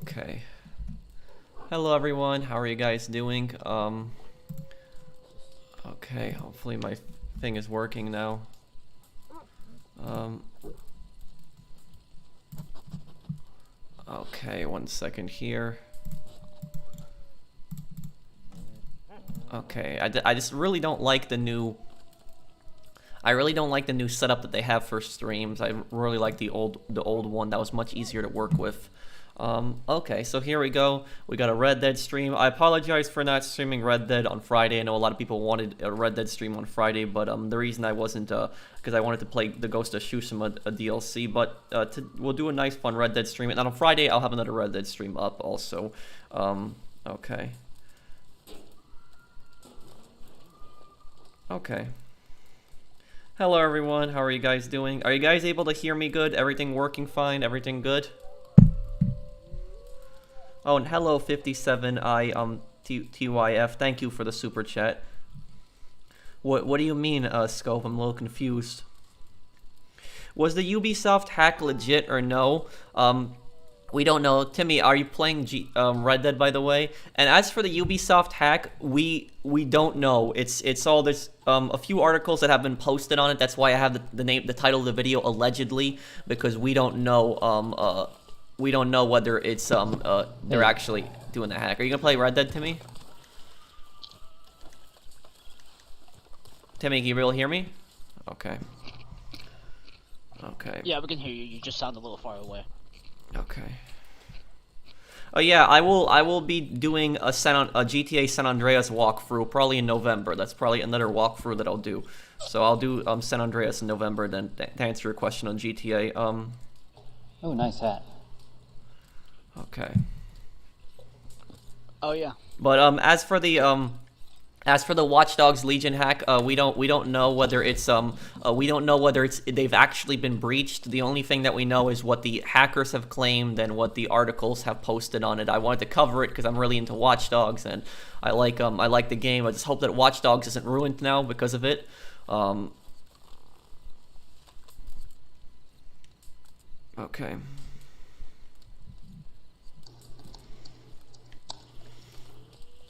Okay. Hello everyone, how are you guys doing? Okay, hopefully my thing is working now. Okay, 1 second here. Okay, I just really don't like the new... I really don't like the new setup that they have for streams. I really like the old one. That was much easier to work with. Okay, so here we go. We got a Red Dead stream. I apologize for not streaming Red Dead on Friday. I know a lot of people wanted a Red Dead stream on Friday, but the reason I wasn't, because I wanted to play the Ghost of Tsushima a DLC, but we'll do a nice fun Red Dead stream. And on Friday, I'll have another Red Dead stream up also. Okay. Okay. Hello everyone, how are you guys doing? Are you guys able to hear me good? Everything working fine? Everything good? Oh, and hello 57I TYF. Thank you for the super chat. What do you mean, Scope? I'm a little confused. Was the Ubisoft hack legit or no? We don't know. Timmy, are you playing Red Dead, by the way? And as for the Ubisoft hack, we don't know. It's all there's a few articles that have been posted on it. That's why I have the title of the video allegedly, because we don't know whether it's they're actually doing the hack. Are you gonna play Red Dead, Timmy? Timmy, can you really hear me? Okay. Okay. Yeah, we can hear you. You just sound a little far away. Okay. Oh yeah, I will be doing a GTA San Andreas walkthrough probably in November. That's probably another walkthrough that I'll do. So I'll do San Andreas in November. Then to answer your question on GTA. Oh, nice hat. Okay. Oh yeah. But as for the Watch Dogs Legion hack, we don't know whether it's they've actually been breached. The only thing that we know is what the hackers have claimed and what the articles have posted on it. I wanted to cover it because I'm really into Watch Dogs and I like the game. I just hope that Watch Dogs isn't ruined now because of it. Okay.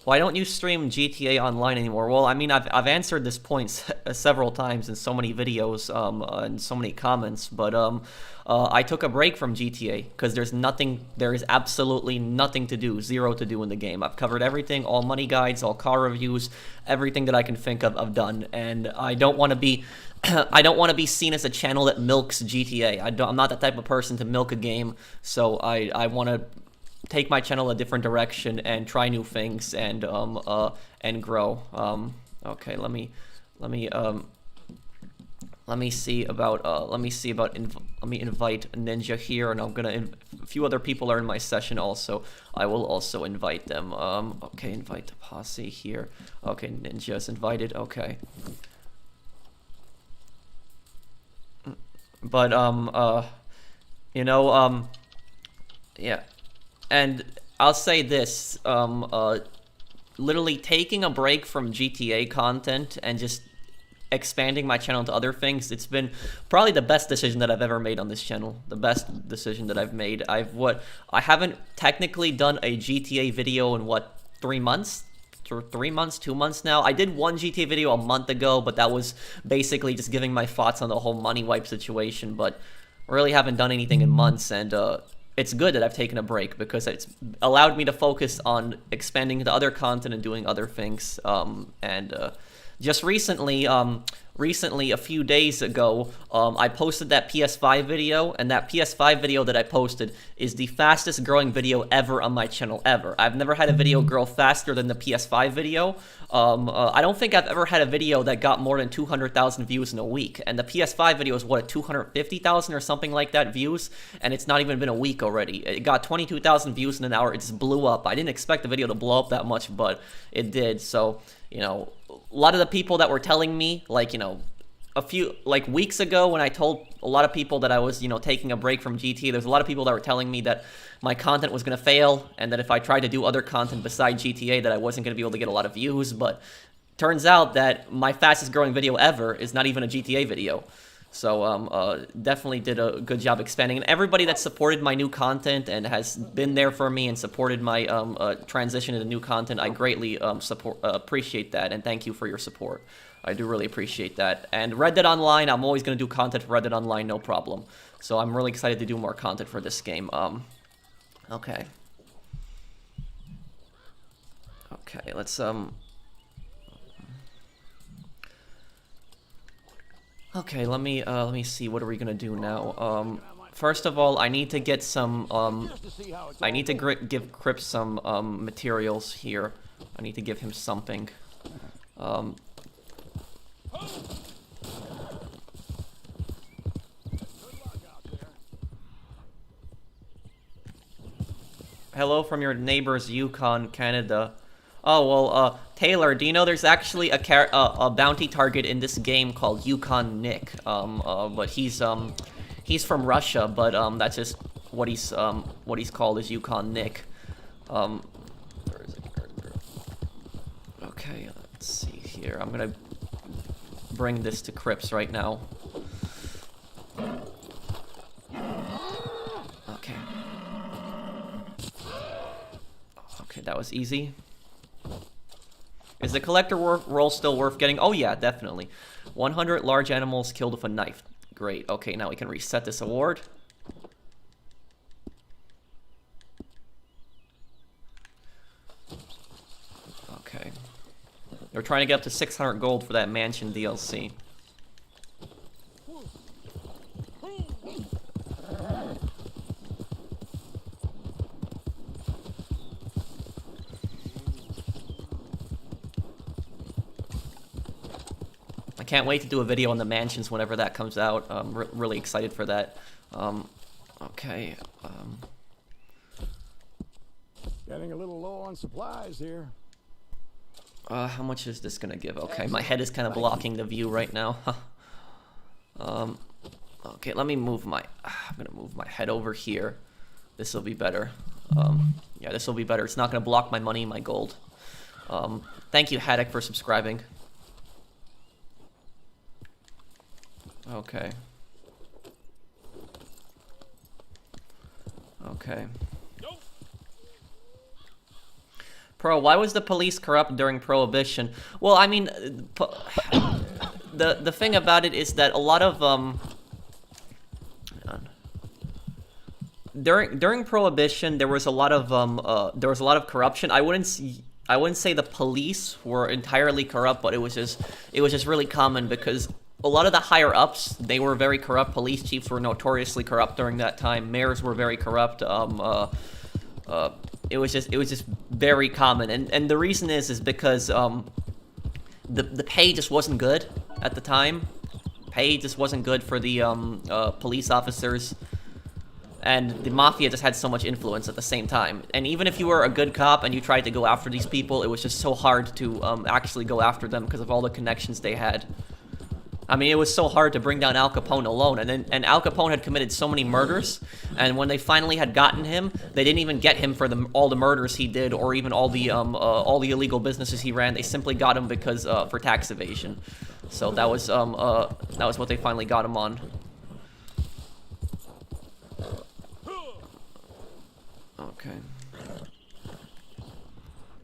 Why don't you stream GTA Online anymore? Well, I mean, I've answered this point several times in so many videos and so many comments, but I took a break from GTA because there is absolutely nothing to do, zero to do in the game. I've covered everything, all money guides, all car reviews, everything that I can think of, I've done, and I don't want to be I don't want to be seen as a channel that milks GTA. I'm not that type of person to milk a game, so I want to take my channel a different direction and try new things and grow. Okay, let me invite Ninja here, and a few other people are in my session also. I will also invite them. Okay, invite the posse here. Okay, Ninja's invited. Okay. But yeah. And I'll say this, literally taking a break from GTA content and just expanding my channel to other things, it's been probably the best decision that I've ever made on this channel. The best decision that I've made. I haven't technically done a GTA video in, 3 months? 3 months, 2 months now. I did one GTA video a month ago, but that was basically just giving my thoughts on the whole money wipe situation, but really haven't done anything in months, and it's good that I've taken a break because it's allowed me to focus on expanding to other content and doing other things. Just recently, a few days ago, I posted that PS5 video, and that PS5 video that I posted is the fastest growing video ever on my channel, ever. I've never had a video grow faster than the PS5 video. I don't think I've ever had a video that got more than 200,000 views in a week, and the PS5 video is, what, 250,000 or something like that views, and it's not even been a week already. It got 22,000 views in an hour. It just blew up. I didn't expect the video to blow up that much, but it did. So, you know, a lot of the people that were telling me, like, you know, a few, like, weeks ago when I told a lot of people that I was, you know, taking a break from GTA, there's a lot of people that were telling me that my content was going to fail and that if I tried to do other content besides GTA that I wasn't going to be able to get a lot of views, but turns out that my fastest growing video ever is not even a GTA video. So definitely did a good job expanding. And everybody that supported my new content and has been there for me and supported my transition into new content, I greatly appreciate that, and thank you for your support. I do really appreciate that. And Red Dead Online, I'm always going to do content for Red Dead Online, no problem. So I'm really excited to do more content for this game. Okay. Okay, let's Okay, let me see. What are we gonna do now? First of all, I need to get some. I need to give Crip some materials here. I need to give him something. Hello from your neighbors, Yukon, Canada. Oh, well, Taylor, do you know there's actually a bounty target in this game called Yukon Nick? But he's from Russia, but that's just what he's called is Yukon Nick. Where is it? Okay, let's see here. I'm gonna bring this to Crips right now. Okay. Okay, that was easy. Is the collector roll still worth getting? Oh yeah, definitely. 100 large animals killed with a knife. Great. Okay, now we can reset this award. Okay. They're trying to get up to 600 gold for that mansion DLC. I can't wait to do a video on the mansions whenever that comes out. I'm really excited for that. Okay. Getting a little low on supplies here. How much is this gonna give? Okay, my head is kind of blocking the view right now. Okay, let me move my... I'm gonna move my head over here. This will be better. Yeah, this will be better. It's not gonna block my money, my gold. Thank you, Haddock, for subscribing. Okay. Okay. Pro, why was the police corrupt during Prohibition? Well, I mean, the thing about it is that a lot of during Prohibition there was a lot of corruption. I wouldn't say the police were entirely corrupt, but it was just really common because a lot of the higher ups, they were very corrupt. Police chiefs were notoriously corrupt during that time. Mayors were very corrupt. It was just very common, and the reason is because the pay just wasn't good at the time. Pay just wasn't good for the police officers, and the mafia just had so much influence at the same time. And even if you were a good cop and you tried to go after these people, it was just so hard to actually go after them because of all the connections they had. I mean, it was so hard to bring down Al Capone alone, and Al Capone had committed so many murders, and when they finally had gotten him, they didn't even get him for all the murders he did, or even all the illegal businesses he ran. They simply got him because for tax evasion. So that was what they finally got him on. Okay.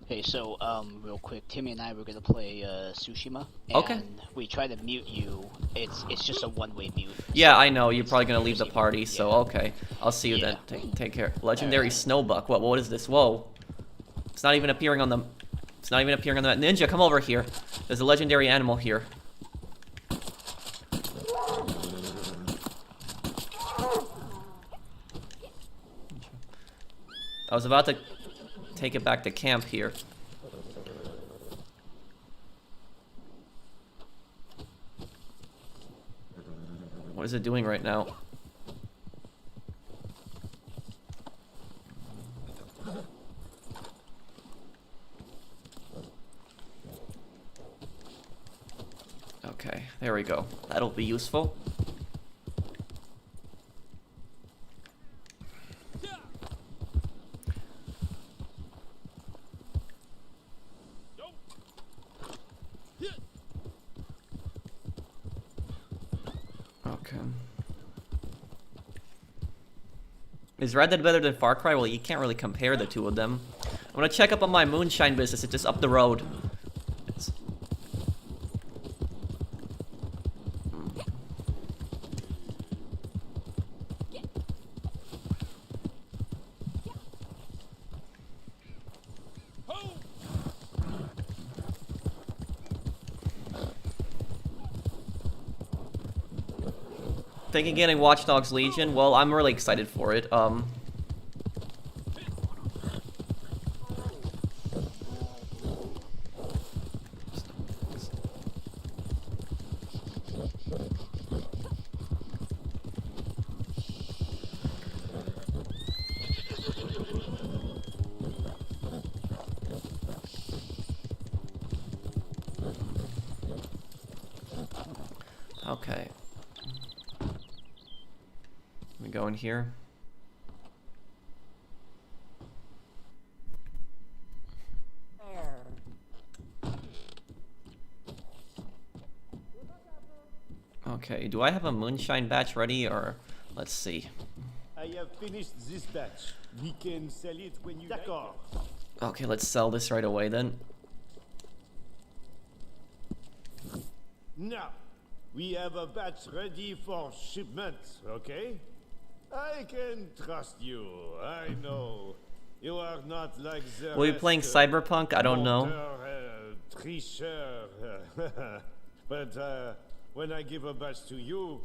Okay, so real quick, Timmy and I were gonna play Tsushima, and okay. We tried to mute you. It's just a one-way mute. Yeah, so I know. You're probably gonna leave the party, so yeah. okay. I'll see you then. Take care. Legendary Snowbuck. What is this? Whoa! It's not even appearing on the. It's not even appearing on the Ninja. Come over here. There's a legendary animal here. I was about to take it back to camp here. What is it doing right now? Okay, there we go. That'll be useful. Is Red Dead better than Far Cry? Well, you can't really compare the two of them. I'm gonna check up on my moonshine business. It's just up the road. Thinking getting Watch Dogs Legion? Well, I'm really excited for it. Okay. We go in here. Okay, do I have a moonshine batch ready, or let's see. I have finished this batch. We can sell it when you d'accord. Okay, let's sell this right away then. Now, we have a batch ready for shipment, okay? I can trust you. I know. You are not like the Will you be playing Cyberpunk? I don't know. Tricheur. But when I give a batch to you,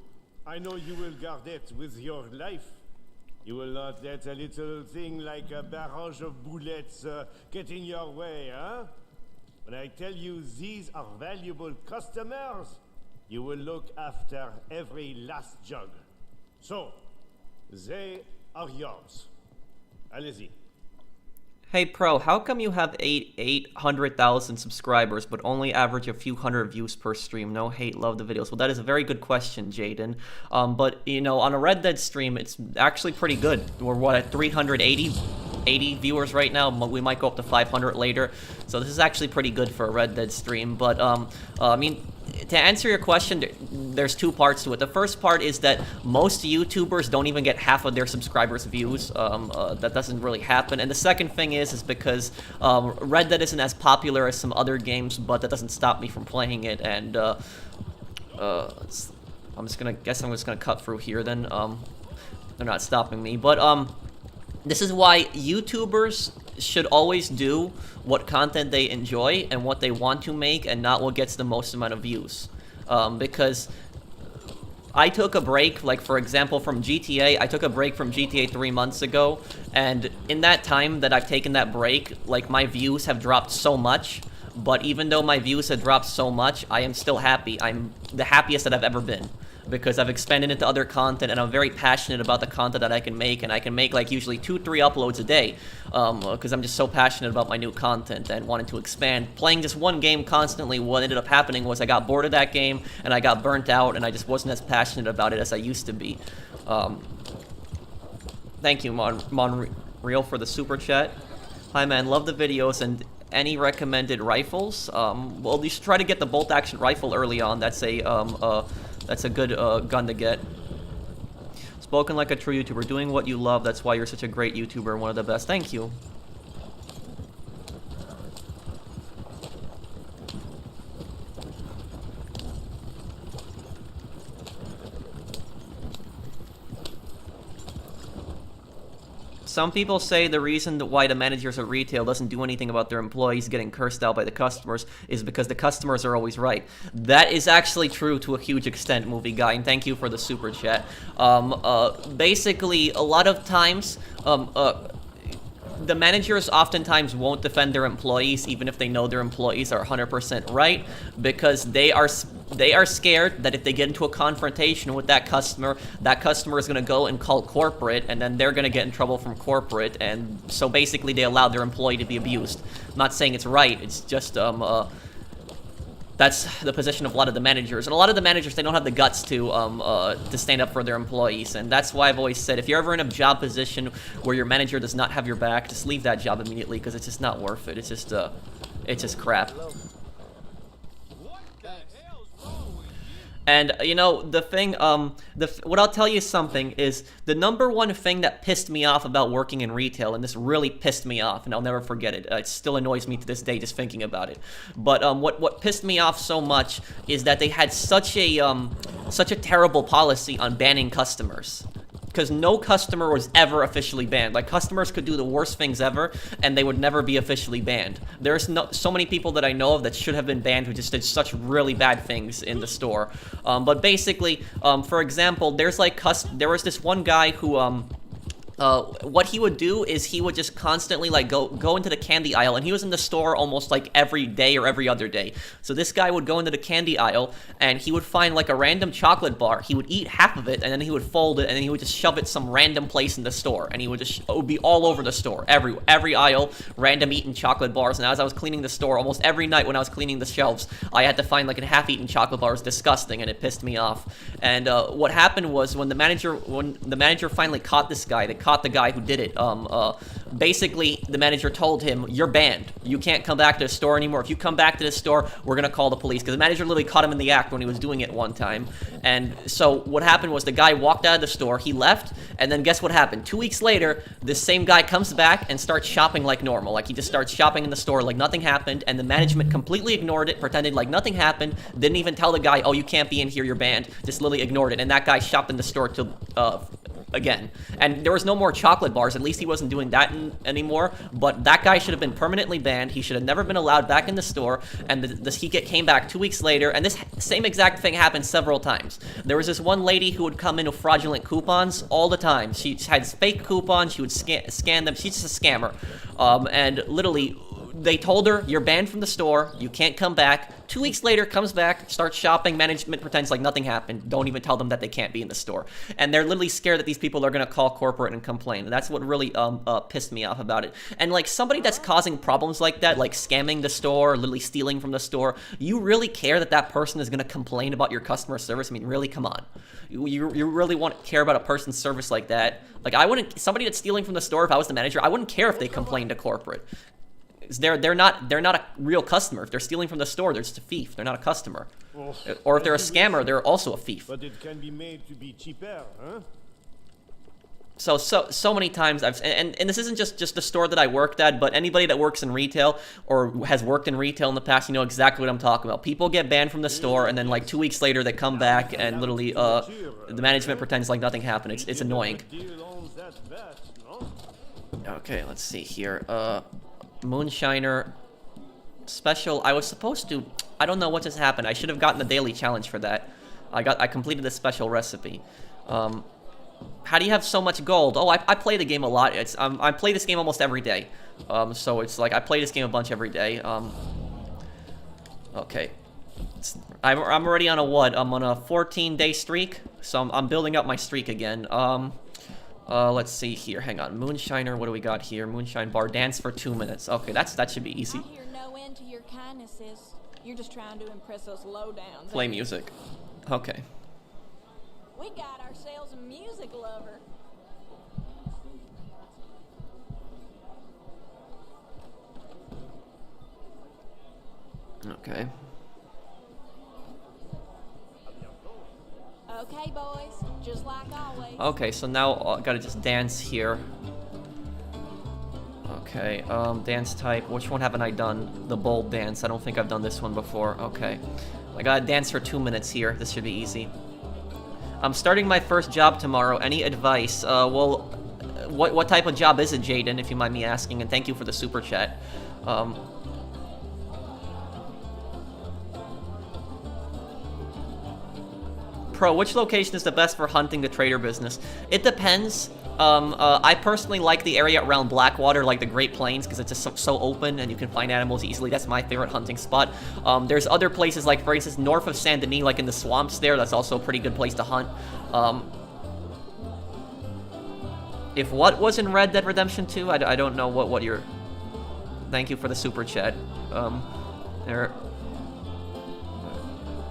I know you will guard it with your life. You will not let a little thing like a barrage of bullets get in your way, huh? When I tell you these are valuable customers, you will look after every last jug. So, they are yours. Allez-y. Hey Pro, how come you have 800,000 subscribers but only average a few hundred views per stream? No hate, love the videos. Well, that is a very good question, Jaden. But you know, on a Red Dead stream, it's actually pretty good. We're what, at 380 viewers right now. We might go up to 500 later. So this is actually pretty good for a Red Dead stream. But I mean, to answer your question, there's two parts to it. The first part is that most YouTubers don't even get half of their subscribers' views. That doesn't really happen. And the second thing is because Red Dead isn't as popular as some other games, but that doesn't stop me from playing it. And I'm just gonna cut through here. Then they're not stopping me. But this is why YouTubers should always do what content they enjoy and what they want to make, and not what gets the most amount of views. Because I took a break, like for example from GTA, I took a break from GTA 3 months ago, and in that time that I've taken that break, like my views have dropped so much, but even though my views have dropped so much, I am still happy. I'm the happiest that I've ever been, because I've expanded into other content, and I'm very passionate about the content that I can make, and I can make like usually 2-3 uploads a day, because I'm just so passionate about my new content and wanting to expand. Playing just one game constantly, what ended up happening was I got bored of that game, and I got burnt out, and I just wasn't as passionate about it as I used to be. Thank you, Monreal, for the super chat. Hi man, love the videos, and any recommended rifles? Well, you should try to get the bolt action rifle early on. That's a good gun to get. Spoken like a true YouTuber, doing what you love. That's why you're such a great YouTuber and one of the best. Thank you. Some people say the reason why the managers at retail doesn't do anything about their employees getting cursed out by the customers is because the customers are always right. That is actually true to a huge extent, Movie Guy, and thank you for the super chat. Basically, a lot of times, the managers oftentimes won't defend their employees even if they know their employees are 100% right, because they are scared that if they get into a confrontation with that customer is going to go and call corporate, and then they're going to get in trouble from corporate, and so basically they allow their employee to be abused. I'm not saying it's right, it's just that's the position of a lot of the managers, and a lot of the managers, they don't have the guts to stand up for their employees, and that's why I've always said, if you're ever in a job position where your manager does not have your back, just leave that job immediately, because it's just not worth it. It's just crap. And you know the thing, what I'll tell you something is the number one thing that pissed me off about working in retail, and this really pissed me off, and I'll never forget it. It still annoys me to this day just thinking about it. But what pissed me off so much is that they had such a terrible policy on banning customers. Because no customer was ever officially banned. Like, customers could do the worst things ever, and they would never be officially banned. There's so many people that I know of that should have been banned who just did such really bad things in the store. But basically, for example, there was this one guy who, what he would do is he would just constantly like go into the candy aisle, and he was in the store almost like every day or every other day. So this guy would go into the candy aisle and he would find like a random chocolate bar. He would eat half of it and then he would fold it and then he would just shove it some random place in the store, and it would be all over the store, every aisle, random eaten chocolate bars. And as I was cleaning the store, almost every night when I was cleaning the shelves, I had to find like a half-eaten chocolate bar. It was disgusting and it pissed me off. And what happened was when the manager finally caught this guy, caught the guy who did it. Basically, the manager told him, "You're banned. You can't come back to the store anymore. If you come back to the store, we're gonna call the police." Because the manager literally caught him in the act when he was doing it one time. And so what happened was the guy walked out of the store, he left, and then guess what happened? 2 weeks later, this same guy comes back and starts shopping like normal. Like, he just starts shopping in the store like nothing happened, and the management completely ignored it, pretended like nothing happened, didn't even tell the guy, "Oh, you can't be in here, you're banned." Just literally ignored it, and that guy shopped in the store till again. And there was no more chocolate bars. At least he wasn't doing that anymore. But that guy should have been permanently banned. He should have never been allowed back in the store. And he came back 2 weeks later. And this same exact thing happened several times. There was this one lady who would come in with fraudulent coupons all the time. She had fake coupons. She would scan them. She's just a scammer. And literally, they told her, "You're banned from the store. You can't come back." 2 weeks later, comes back, starts shopping. Management pretends like nothing happened. Don't even tell them that they can't be in the store. And they're literally scared that these people are going to call corporate and complain. And that's what really pissed me off about it. And like somebody that's causing problems like that, like scamming the store, literally stealing from the store, you really care that that person is going to complain about your customer service? I mean, really, come on. You really care about a person's service like that? Like, I wouldn't, somebody that's stealing from the store, if I was the manager, I wouldn't care if they complained to corporate. They're not a real customer. If they're stealing from the store, they're just a thief. They're not a customer. Or if they're a scammer, they're also a thief. But it can be made to be cheaper, huh? So many times and this isn't just the store that I worked at, but anybody that works in retail or has worked in retail in the past, you know exactly what I'm talking about. People get banned from the store, and then like 2 weeks later they come back and literally the management pretends like nothing happened. It's annoying. Okay, let's see here. Moonshiner special. I was supposed to, I don't know what just happened. I should have gotten the daily challenge for that. I completed the special recipe. How do you have so much gold? Oh, I play the game a lot. I play this game almost every day. So it's like I play this game a bunch every day. Okay. I'm already on a what? I'm on a 14-day streak. So I'm building up my streak again. Let's see here. Hang on. Moonshiner, what do we got here? Moonshine bar. Dance for 2 minutes. Okay, that should be easy. I hear no end to your kindnesses. You're just trying to impress those lowdowns. Play music. Okay. We got ourselves a music lover. Okay. Okay, boys. Just like always. Okay, so now I gotta just dance here. Okay, dance type. Which one haven't I done? The bold dance. I don't think I've done this one before. Okay. I gotta dance for 2 minutes here. This should be easy. I'm starting my first job tomorrow. Any advice? Well, what type of job is it, Jaden, if you mind me asking? And thank you for the super chat. Pro, which location is the best for hunting the trader business? It depends. I personally like the area around Blackwater, like the Great Plains, because it's just so open and you can find animals easily. That's my favorite hunting spot. There's other places, like for instance, north of Saint Denis, like in the swamps there. That's also a pretty good place to hunt. If what was in Red Dead Redemption 2? I don't know what you're... Thank you for the super chat. I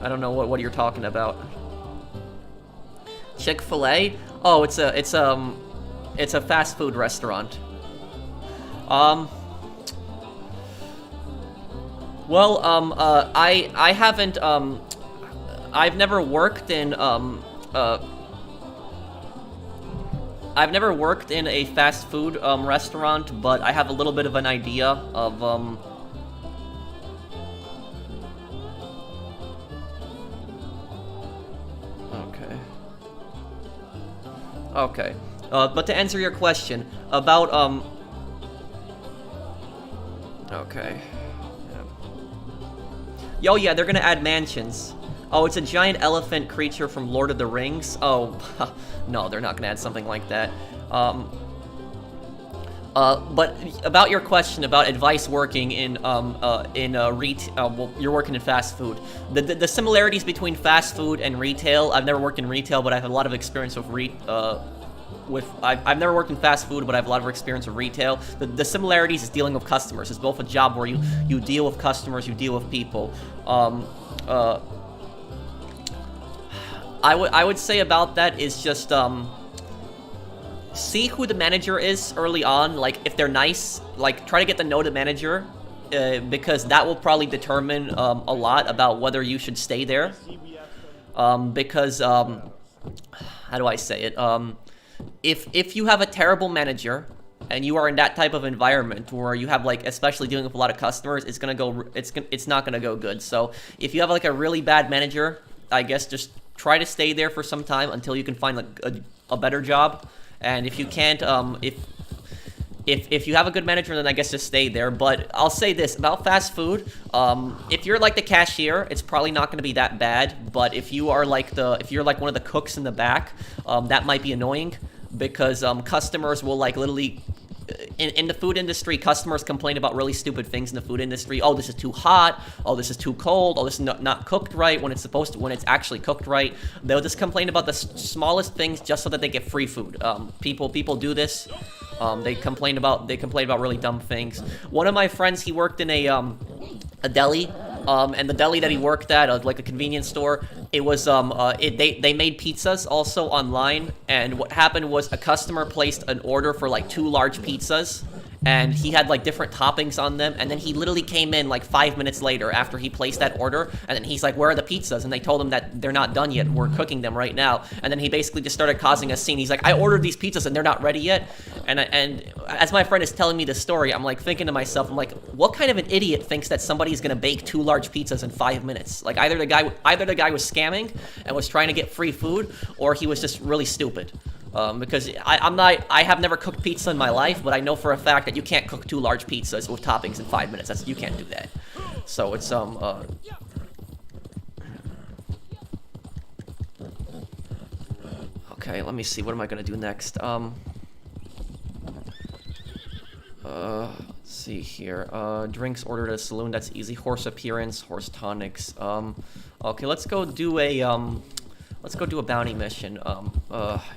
don't know what you're talking about. Chick-fil-A? Oh, it's a fast food restaurant. Well, I haven't I've never worked in I've never worked in a fast food restaurant, but I have a little bit of an idea of Okay. But to answer your question about okay. Yo, yeah, they're gonna add mansions. Oh, it's a giant elephant creature from Lord of the Rings. Oh, no, they're not gonna add something like that. But about your question about advice working in well, you're working in fast food. The similarities between fast food and retail. I've never worked in retail, but I have a lot of experience with I've never worked in fast food, but I have a lot of experience with retail. The similarities is dealing with customers. It's both a job where you deal with customers, you deal with people. I would say about that is just see who the manager is early on. Like, if they're nice, like, try to get to know the manager, because that will probably determine a lot about whether you should stay there. Because how do I say it? If you have a terrible manager and you are in that type of environment where you have, like, especially dealing with a lot of customers, it's not gonna go good. So if you have, like, a really bad manager, I guess just try to stay there for some time until you can find, like, a better job. And if you can't, if you have a good manager, then I guess just stay there. But I'll say this about fast food: if you're like the cashier, it's probably not going to be that bad. But if you're like one of the cooks in the back, that might be annoying, because customers will, like, literally. In the food industry, customers complain about really stupid things in the food industry. Oh, this is too hot. Oh, this is too cold. Oh, this is not cooked right when it's actually cooked right. They'll just complain about the smallest things just so that they get free food. People do this. They complain about really dumb things. One of my friends, he worked in a deli. And the deli that he worked at, like a convenience store, it was they made pizzas also online, and what happened was a customer placed an order for like 2 large pizzas, and he had like different toppings on them, and then he literally came in like 5 minutes later after he placed that order, and then he's like, "Where are the pizzas?" And they told him that they're not done yet, we're cooking them right now. And then he basically just started causing a scene. He's like, "I ordered these pizzas and they're not ready yet." And as my friend is telling me the story, I'm like thinking to myself, I'm like, what kind of an idiot thinks that somebody's gonna bake 2 large pizzas in 5 minutes? Like, either the guy was scamming and was trying to get free food, or he was just really stupid. Because I have never cooked pizza in my life, but I know for a fact that you can't cook 2 large pizzas with toppings in 5 minutes. You can't do that. So it's okay, let me see. What am I gonna do next? Let's see here. Drinks ordered at a saloon. That's easy. Horse appearance, horse tonics. Okay, let's go do a bounty mission.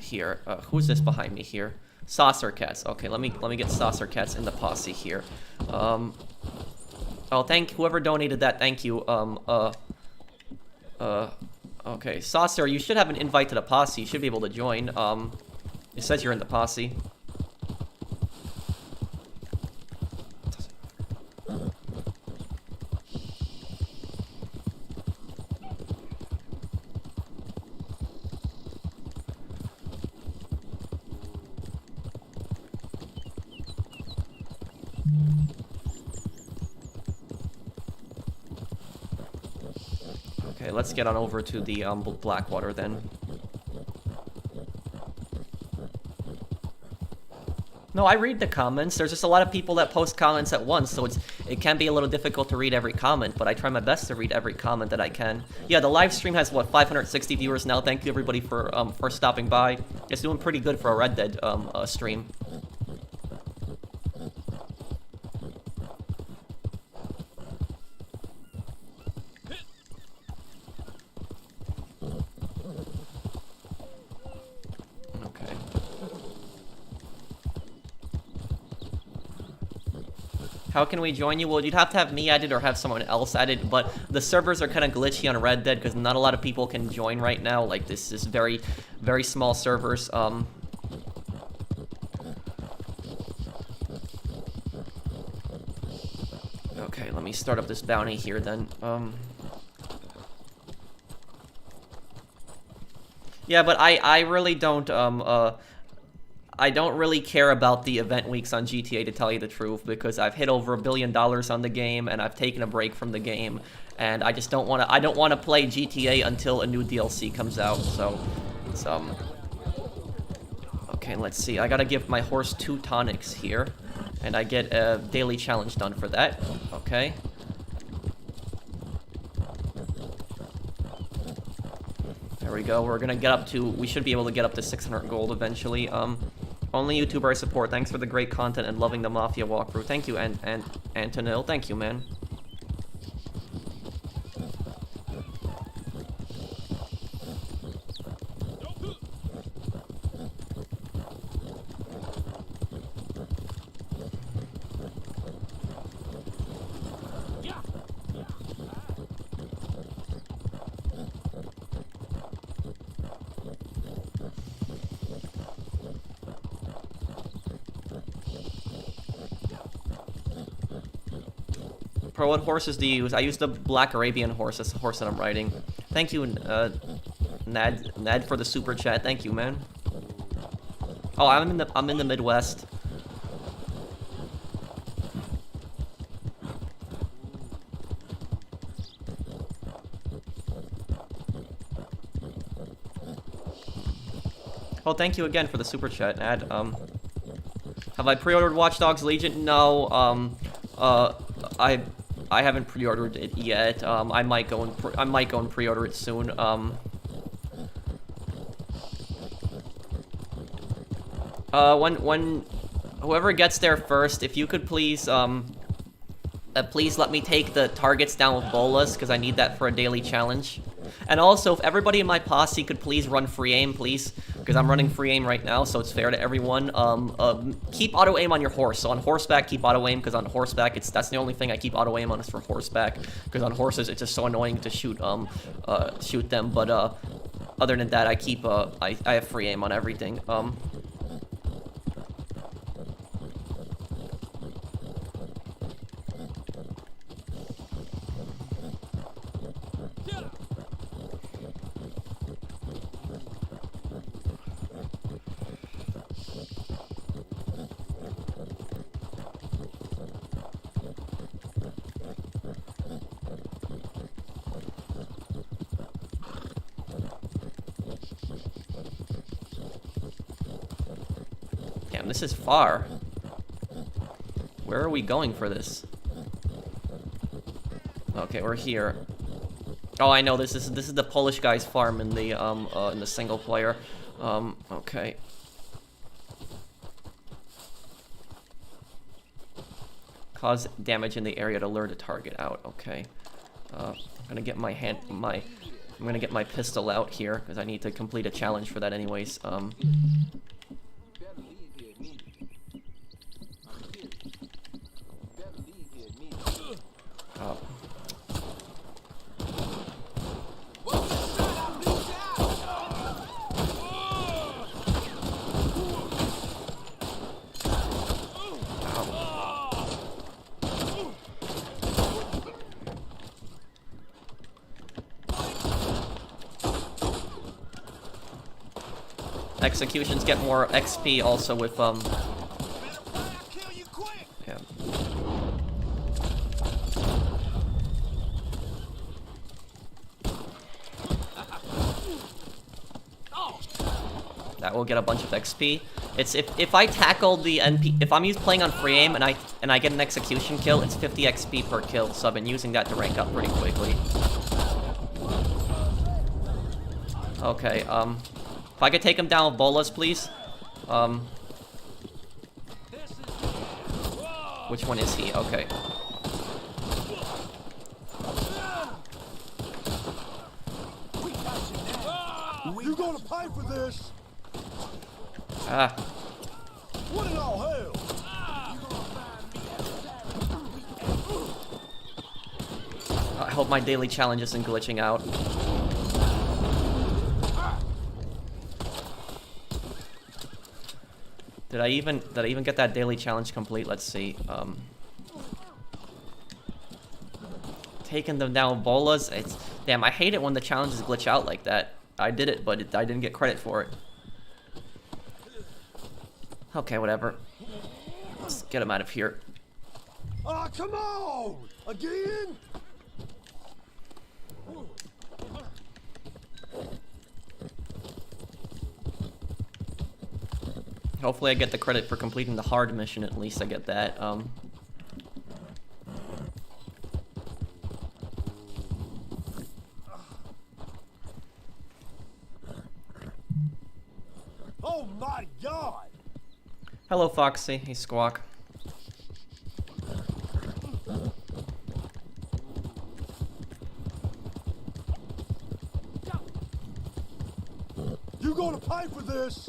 Here. Who's this behind me here? Saucer cats. Okay, let me get saucer cats in the posse here. Oh, thank whoever donated that. Thank you. Okay, Saucer, you should have an invite to the posse. You should be able to join. It says you're in the posse. Okay, let's get on over to the Blackwater then. No, I read the comments. There's just a lot of people that post comments at once, so it can be a little difficult to read every comment, but I try my best to read every comment that I can. Yeah, the live stream has, what, 560 viewers now. Thank you, everybody, for stopping by. It's doing pretty good for a Red Dead stream. How can we join you? Well, you'd have to have me added or have someone else added, but the servers are kind of glitchy on Red Dead because not a lot of people can join right now. Like, this is very, very small servers. Okay, let me start up this bounty here then. Yeah, but I really don't I don't really care about the event weeks on GTA, to tell you the truth, because I've hit over $1 billion on the game and I've taken a break from the game, and I just don't want to. I don't want to play GTA until a new DLC comes out. So it's okay. Let's see. I gotta give my horse 2 tonics here, and I get a daily challenge done for that. Okay. There we go. We're gonna get up to. We should be able to get up to 600 gold eventually. Only YouTuber I support. Thanks for the great content and loving the Mafia walkthrough. Thank you, and Antonil. Thank you, man. Pro, what horses do you use? I use the Black Arabian horse. That's the horse that I'm riding. Thank you, Nad for the super chat. Thank you, man. Oh, I'm in the Midwest. Oh, thank you again for the super chat, Nad. Have I pre-ordered Watch Dogs Legion? No. I haven't pre-ordered it yet. I might go and pre-order it soon. When whoever gets there first, if you could please please let me take the targets down with bolas, because I need that for a daily challenge. And also, if everybody in my posse could please run free aim, please, because I'm running free aim right now, so it's fair to everyone. Keep auto aim on your horse. So on horseback, keep auto aim, because on horseback, that's the only thing I keep auto aim on is for horseback, because on horses it's just so annoying to shoot them. But other than that, I keep I have free aim on everything. Damn, this is far. Where are we going for this? Okay, we're here. Oh, I know this is the Polish guy's farm in the single player. Okay. Cause damage in the area to lure the target out. Okay. I'm gonna get I'm gonna get my pistol out here because I need to complete a challenge for that anyways. Executions get more XP also with yeah. That will get a bunch of XP. It's if I tackle the NP, if I'm playing on free aim and I get an execution kill, it's 50 XP per kill. So I've been using that to rank up pretty quickly. Okay, if I could take him down with bolas, please. Which one is he? Okay. You gonna pay for this? Ah. What in all hell? I hope my daily challenge isn't glitching out. Did I even get that daily challenge complete? Let's see. Taking them down with bolas. Damn, I hate it when the challenges glitch out like that. I did it, but I didn't get credit for it. Okay, whatever. Let's get him out of here. Oh, come on! Again? Hopefully I get the credit for completing the hard mission, at least I get that. Oh my God! Hello, Foxy. Hey, Squawk. You gonna pay for this?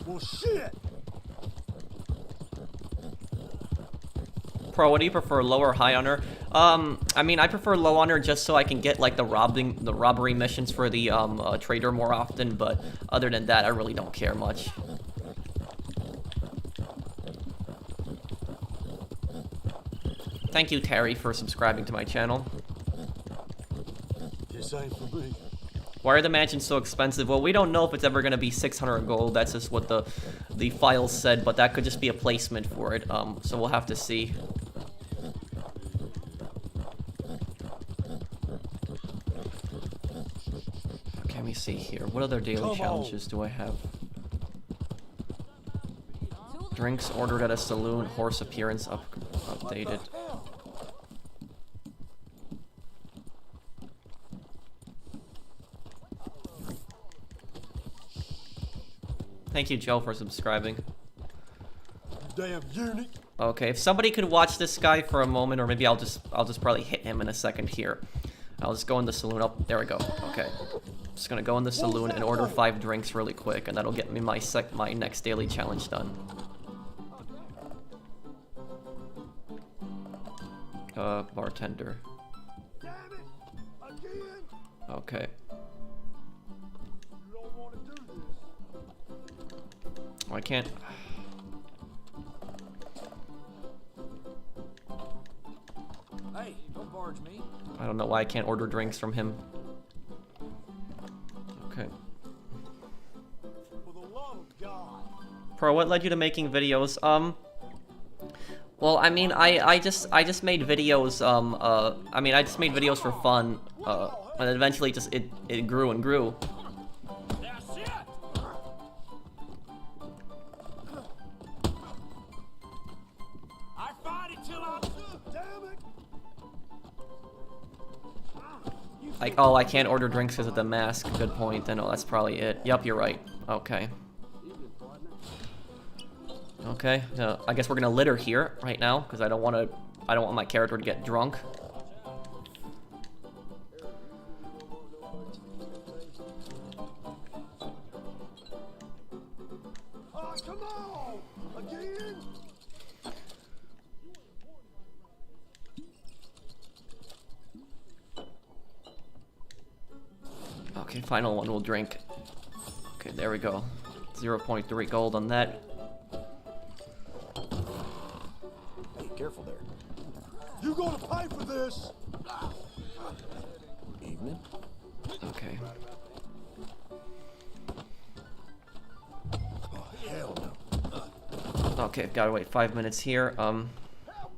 Well, shit! Pro, what do you prefer, low or high honor? I mean, I prefer low honor just so I can get like the robbery missions for the trader more often. But other than that, I really don't care much. Thank you, Terry, for subscribing to my channel. This ain't for me. Why are the mansions so expensive? Well, we don't know if it's ever going to be 600 gold. That's just what the files said, but that could just be a placement for it. So we'll have to see. Okay, let me see here. What other daily challenges do I have? Drinks ordered at a saloon. Horse appearance updated. Thank you, Joe, for subscribing. Damn unit. Okay, if somebody could watch this guy for a moment, or maybe I'll just probably hit him in a second here. I'll just go in the saloon. Oh, there we go. Okay, just gonna go in the saloon and order 5 drinks really quick, and that'll get me my next daily challenge done. Bartender. Damn it! Again? Okay. You don't want to do this. Oh, I can't. Hey, don't barge me. I don't know why I can't order drinks from him. Okay. For the love of God. Pro, what led you to making videos? Well, I mean, I just made videos, I mean, I just made videos for fun, and eventually just, it grew and grew. That's it! I fight it till I'm damn it! Like, oh, I can't order drinks because of the mask. Good point. Then, oh, that's probably it. Yep, you're right. Okay. Okay, I guess we're gonna litter here right now because I don't want my character to get drunk. Oh, come on! Again? Okay, final one we'll drink. Okay, there we go. 0.3 gold on that. Hey, careful there. You gonna pay for this? Evening. Okay. Oh, hell no. Okay, gotta wait 5 minutes here. Oh,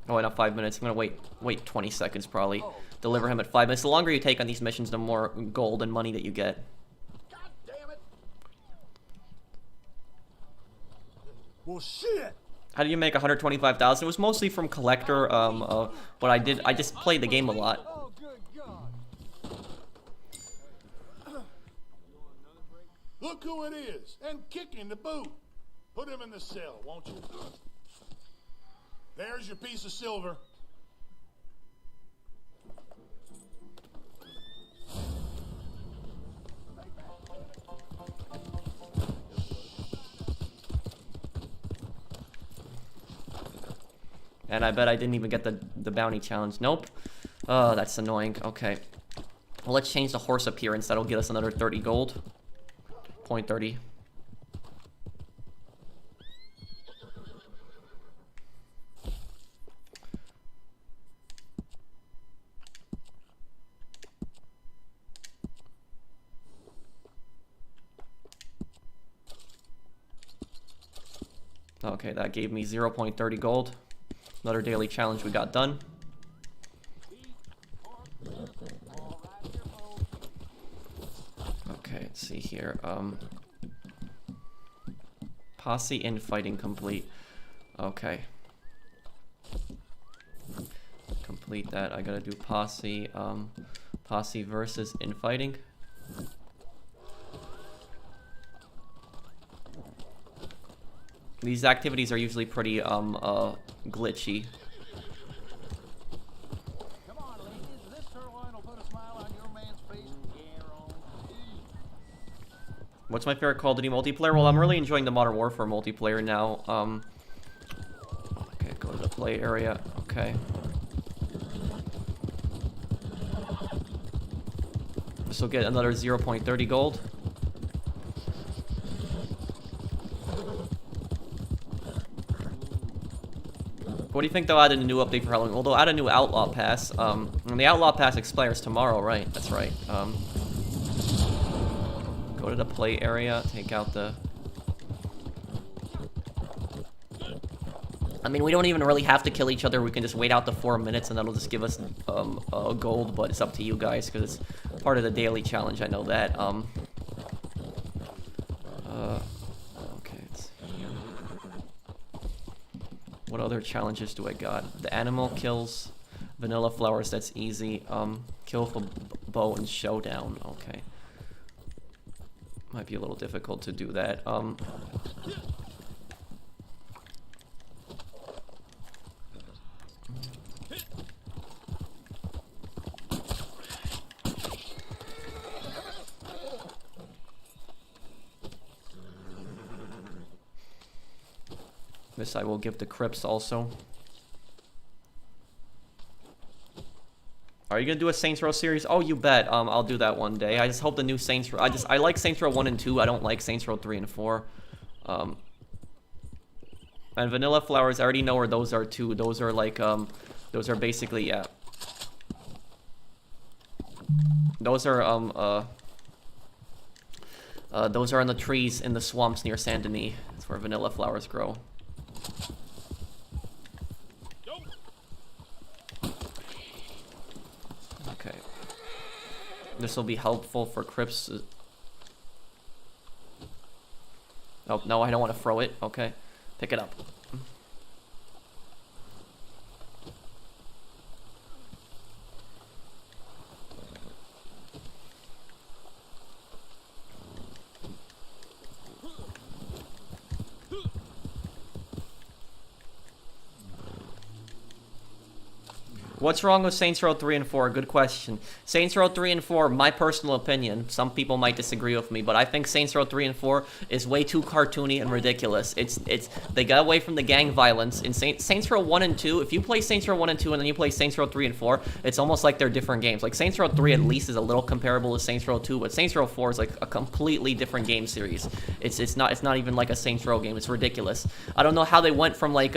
wait, not 5 minutes. I'm gonna wait 20 seconds probably. Deliver him at 5 minutes. The longer you take on these missions, the more gold and money that you get. God damn it! Well, shit! How did you make 125,000? It was mostly from collector. But I just played the game a lot. Oh, good God! Look who it is, and kicking the boot. Put him in the cell, won't you? There's your piece of silver. And I bet I didn't even get the bounty challenge. Nope. Oh, that's annoying. Okay. Well, let's change the horse appearance. That'll get us another 30 gold. 0.30. Okay, that gave me 0.30 gold. Another daily challenge we got done. Okay, let's see here. Posse infighting complete. Okay. Complete that. I gotta do posse. Posse versus infighting. These activities are usually pretty glitchy. Come on, ladies. This sirloin will put a smile on your man's face. What's my favorite Call of Duty multiplayer? Well, I'm really enjoying the Modern Warfare multiplayer now. Okay, go to the play area. Okay. This will get another 0.30 gold. What do you think they'll add in a new update for Halloween? Well, they'll add a new Outlaw Pass. And the Outlaw Pass expires tomorrow, right? That's right. Go to the play area, take out the... I mean, we don't even really have to kill each other. We can just wait out the 4 minutes and that'll just give us gold, but it's up to you guys because it's part of the daily challenge. I know that. Okay, let's see here. What other challenges do I got? The animal kills, vanilla flowers, that's easy. Kill for bow and showdown, okay. Might be a little difficult to do that. This I will give to Crips also. Are you gonna do a Saints Row series? Oh, you bet. I'll do that one day. I just hope the new Saints Row. I like Saints Row 1 and 2. I don't like Saints Row 3 and 4. And Vanilla Flowers, I already know where those are too. Those are like those are basically, yeah. Those are in the trees in the swamps near Saint Denis. That's where Vanilla Flowers grow. Okay. This will be helpful for Crips. Oh, no, I don't want to throw it. Okay. Pick it up. What's wrong with Saints Row 3 and 4? Good question. Saints Row 3 and 4, my personal opinion, some people might disagree with me, but I think Saints Row 3 and 4 is way too cartoony and ridiculous. They got away from the gang violence. In Saints Row 1 and 2, if you play Saints Row 1 and 2 and then you play Saints Row 3 and 4, it's almost like they're different games. Like Saints Row 3 at least is a little comparable to Saints Row 2, but Saints Row 4 is like a completely different game series. It's not even like a Saints Row game. It's ridiculous. I don't know how they went from like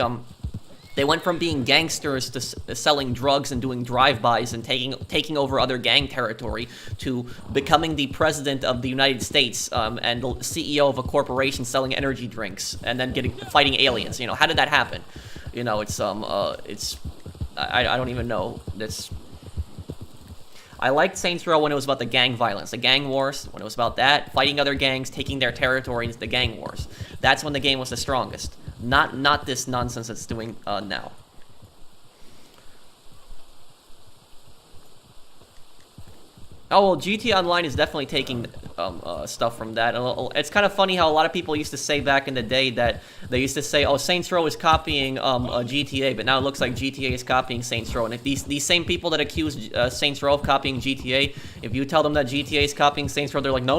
they went from being gangsters to selling drugs and doing drive-bys and taking over other gang territory to becoming the president of the United States and the CEO of a corporation selling energy drinks and then fighting aliens. You know, how did that happen? You know, I don't even know. I liked Saints Row when it was about the gang violence, the gang wars, when it was about that, fighting other gangs, taking their territory into the gang wars. That's when the game was the strongest. Not this nonsense it's doing now. Oh, well, GT Online is definitely taking stuff from that. It's kind of funny how a lot of people used to say back in the day that they used to say, oh, Saints Row is copying GTA, but now it looks like GTA is copying Saints Row. And if these same people that accuse Saints Row of copying GTA, if you tell them that GTA is copying Saints Row, they're like, no,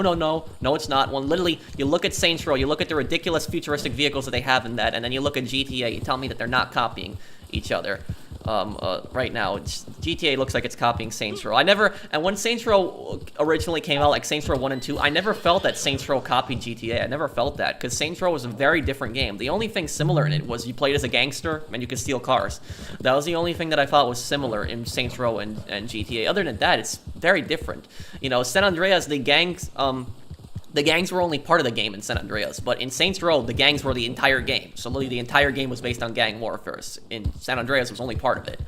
it's not. Well, literally, you look at Saints Row, you look at the ridiculous futuristic vehicles that they have in that, and then you look at GTA, you tell me that they're not copying each other. right now. GTA looks like it's copying Saints Row. And when Saints Row originally came out, like Saints Row 1 and 2, I never felt that Saints Row copied GTA. I never felt that, because Saints Row was a very different game. The only thing similar in it was you played as a gangster and you could steal cars. That was the only thing that I thought was similar in Saints Row and GTA. Other than that, it's very different. You know, San Andreas, the gangs were only part of the game in San Andreas, but in Saints Row, the gangs were the entire game. So literally the entire game was based on gang warfare. In San Andreas, was only part of it.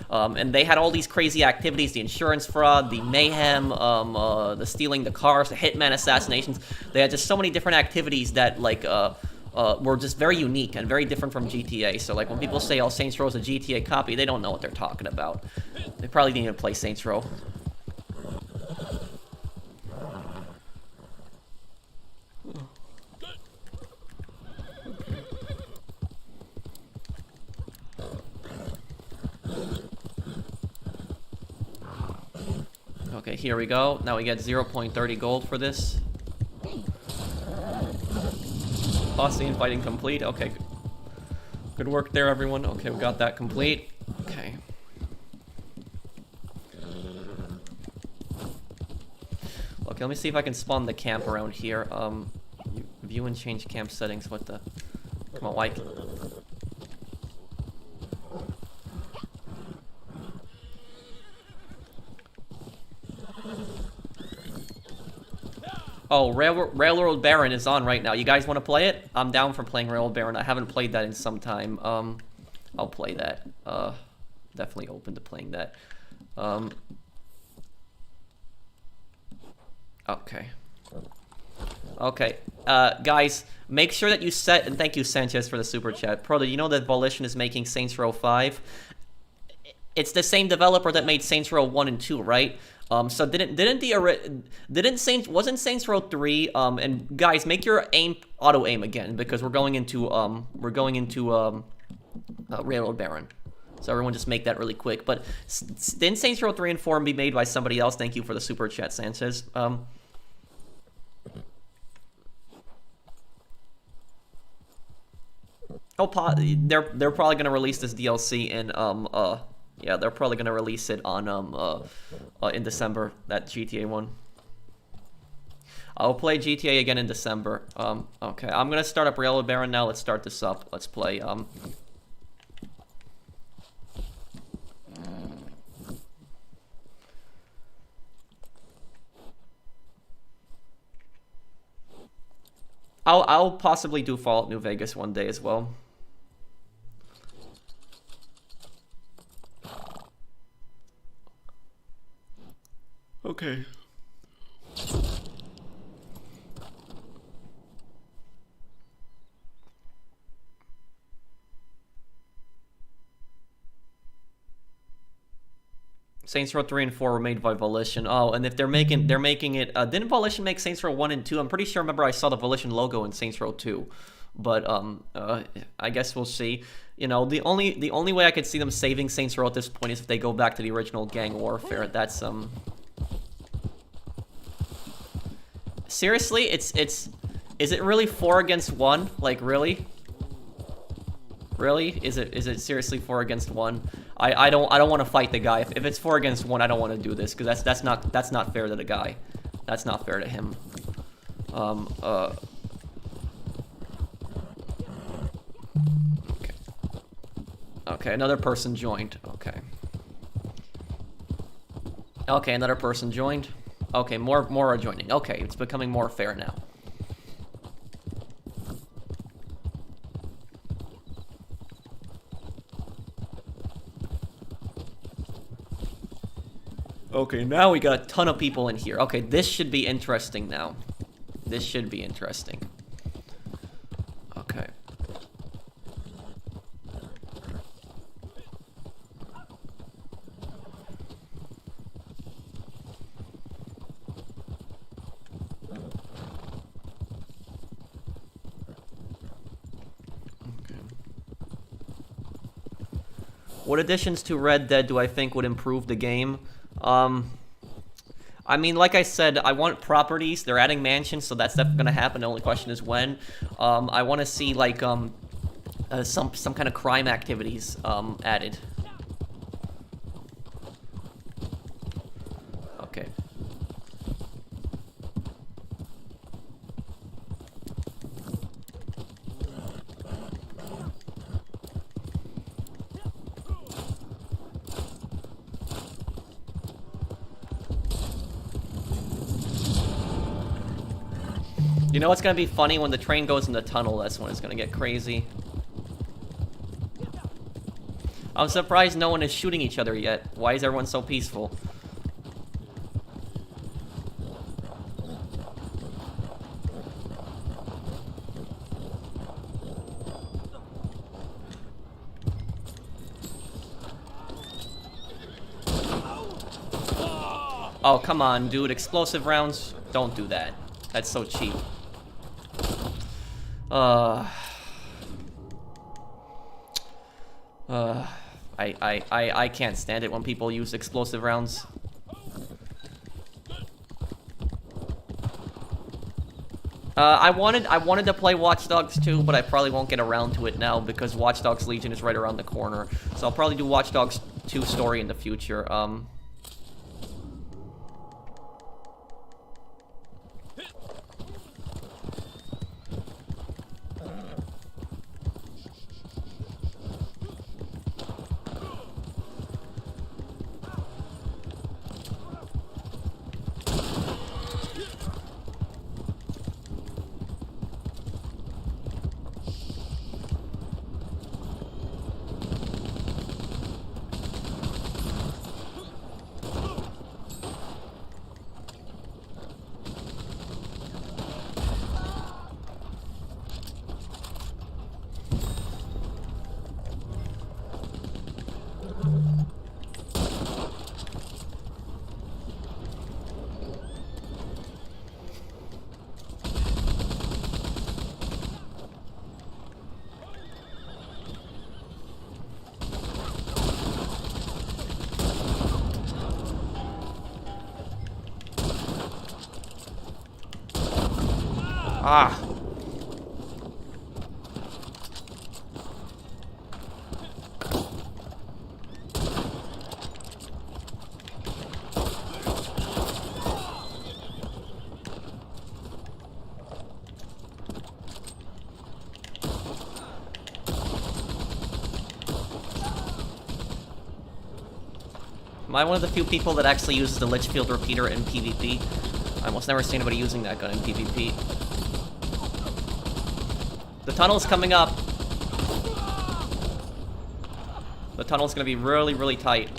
And they had all these crazy activities, the insurance fraud, the mayhem, the stealing the cars, the hitman assassinations. They had just so many different activities that, like, were just very unique and very different from GTA. So, like, when people say, oh, Saints Row is a GTA copy, they don't know what they're talking about. They probably didn't even play Saints Row. Okay, here we go. Now we get 0.30 gold for this. Posse inviting complete. Okay. Good work there, everyone. Okay, we got that complete. Okay. Okay, let me see if I can spawn the camp around here. View and change camp settings. What the? Come on, why? Oh, Railroad Baron is on right now. You guys want to play it? I'm down for playing Railroad Baron. I haven't played that in some time. I'll play that. Definitely open to playing that. Okay. Okay. Guys, make sure that you set, and thank you, Sanchez, for the super chat. Pro, you know that Volition is making Saints Row 5? It's the same developer that made Saints Row 1 and 2, right? So wasn't Saints Row 3, and guys, make your auto aim again, because we're going into Railroad Baron. So everyone just make that really quick. But didn't Saints Row 3 and 4 be made by somebody else? Thank you for the super chat, Sanchez. They're probably gonna release this DLC in yeah, they're probably gonna release it on in December, that GTA one. I'll play GTA again in December. Okay, I'm gonna start up Railroad Baron now. Let's start this up. Let's play. I'll possibly do Fallout New Vegas one day as well. Okay. Saints Row 3 and 4 were made by Volition. Oh, and if they're making it, didn't Volition make Saints Row 1 and 2? I'm pretty sure, remember, I saw the Volition logo in Saints Row 2. But I guess we'll see. You know, the only way I could see them saving Saints Row at this point is if they go back to the original gang warfare. That's seriously, is it really 4 against 1? Like, really? Really? Is it seriously 4 against 1? I don't want to fight the guy. If it's 4 against 1, I don't want to do this, because that's not fair to the guy. That's not fair to him. Okay. Okay, another person joined. Okay. Okay, another person joined. Okay, more are joining. Okay, it's becoming more fair now. Okay, now we got a ton of people in here. Okay, this should be interesting now. This should be interesting. Okay. What additions to Red Dead do I think would improve the game? I mean, like I said, I want properties. They're adding mansions, so that's definitely gonna happen. The only question is when. I want to see like some kind of crime activities added. You know what's gonna be funny? When the train goes in the tunnel, that's when it's gonna get crazy. I'm surprised no one is shooting each other yet. Why is everyone so peaceful? Oh, come on, dude. Explosive rounds? Don't do that. That's so cheap. I can't stand it when people use explosive rounds. I wanted to play Watch Dogs 2, but I probably won't get around to it now because Watch Dogs Legion is right around the corner. So I'll probably do Watch Dogs 2 story in the future. Ah. Am I one of the few people that actually uses the Litchfield repeater in PvP? I almost never see anybody using that gun in PvP. The tunnel's coming up. The tunnel's gonna be really, really tight.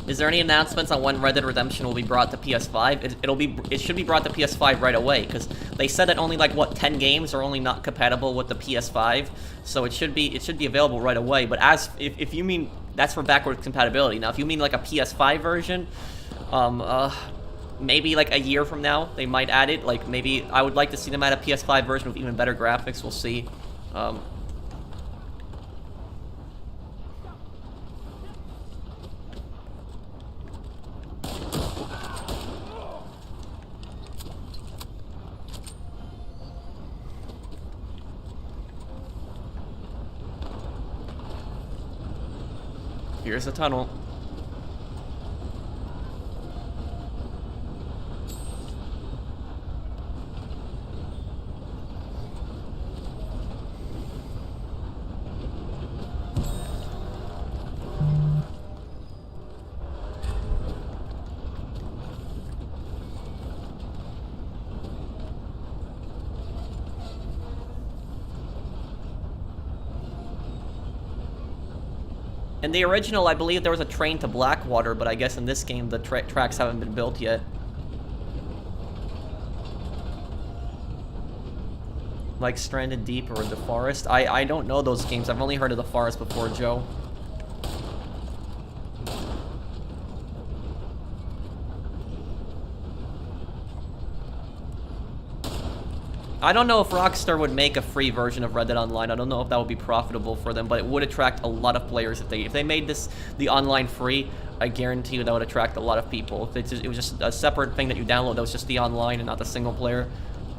Is there any announcements on when Red Dead Redemption will be brought to PS5? It should be brought to PS5 right away, because they said that only like what 10 games are only not compatible with the PS5, so it should be available right away. But if you mean that's for backwards compatibility, now if you mean like a PS5 version, maybe like a year from now they might add it. Like maybe I would like to see them add a PS5 version with even better graphics. We'll see. Here's the tunnel. In the original, I believe there was a train to Blackwater, but I guess in this game the tracks haven't been built yet. Like Stranded Deep or The Forest? I don't know those games. I've only heard of The Forest before, Joe. I don't know if Rockstar would make a free version of Red Dead Online. I don't know if that would be profitable for them, but it would attract a lot of players if they made this the online free. I guarantee you that would attract a lot of people. If it was just a separate thing that you download that was just the online and not the single player,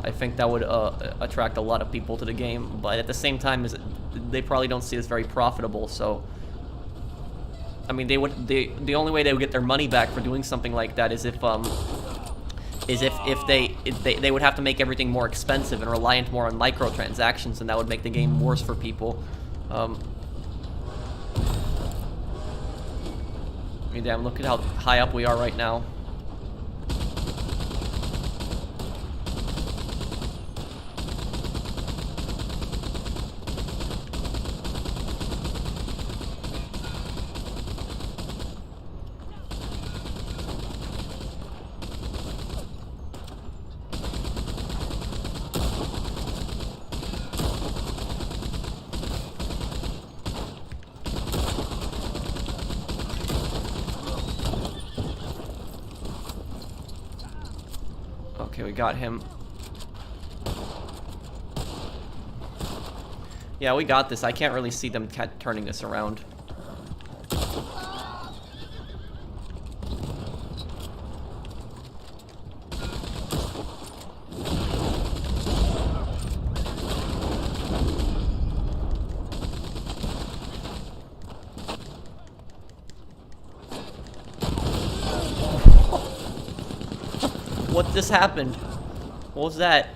I think that would attract a lot of people to the game, but at the same time, they probably don't see it as very profitable. So, I mean, the only way they would get their money back for doing something like that is if they would have to make everything more expensive and reliant more on microtransactions, and that would make the game worse for people. I mean, damn, look at how high up we are right now. Okay, we got him. Yeah, we got this. I can't really see them turning this around. What just happened? What was that?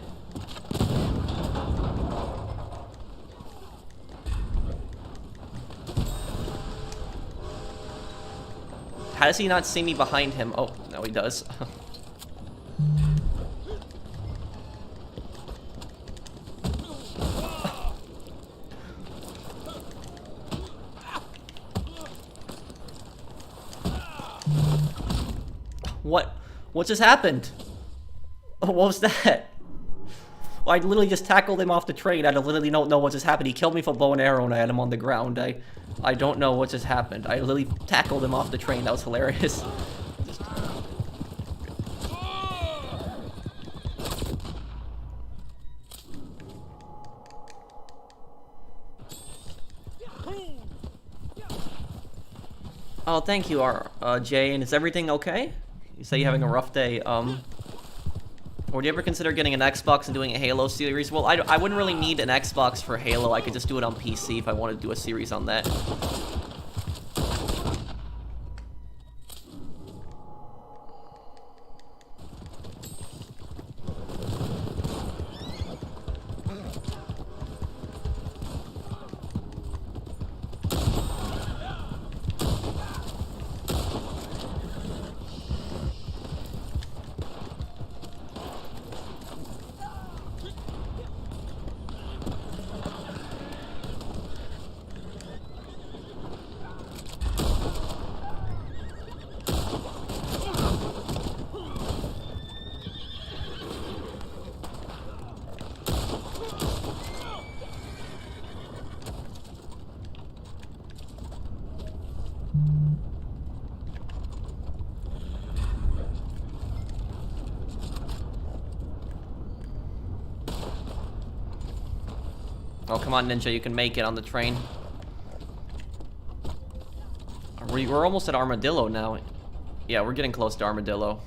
How does he not see me behind him? Oh, no, he does. What just happened? What was that? Well, I literally just tackled him off the train. I literally don't know what just happened. He killed me for bow and arrow and I had him on the ground. I don't know what just happened. I literally tackled him off the train. That was hilarious. Oh, thank you, Jay. And is everything okay? You say you're having a rough day. Would you ever consider getting an Xbox and doing a Halo series? Well, I wouldn't really need an Xbox for Halo. I could just do it on PC if I wanted to do a series on that. Oh, come on, Ninja, you can make it on the train. We're almost at Armadillo now. Yeah, we're getting close to Armadillo.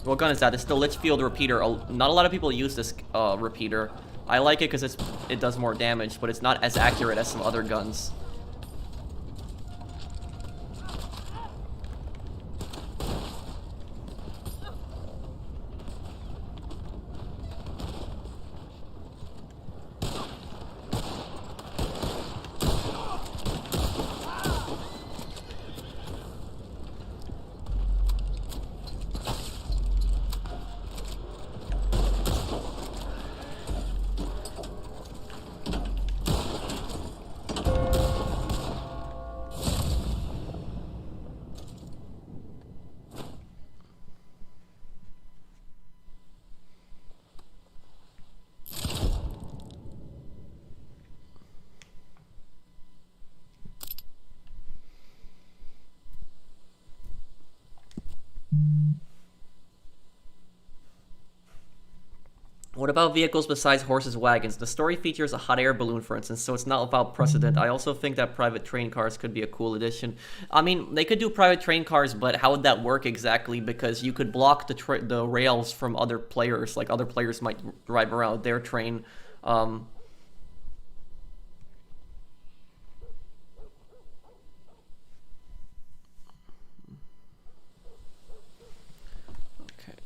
What gun is that? It's the Litchfield repeater. Not a lot of people use this repeater. I like it because it does more damage, but it's not as accurate as some other guns. What about vehicles besides horses, wagons? The story features a hot air balloon, for instance, so it's not without precedent. I also think that private train cars could be a cool addition. I mean, they could do private train cars, but how would that work exactly? Because you could block the rails from other players. Like, other players might drive around their train. Okay.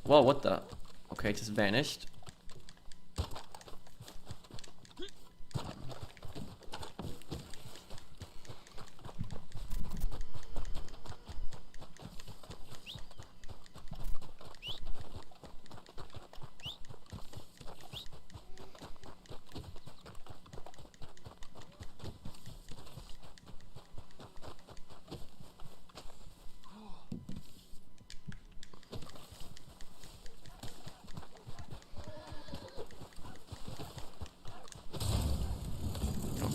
Whoa, what the? Okay, it just vanished.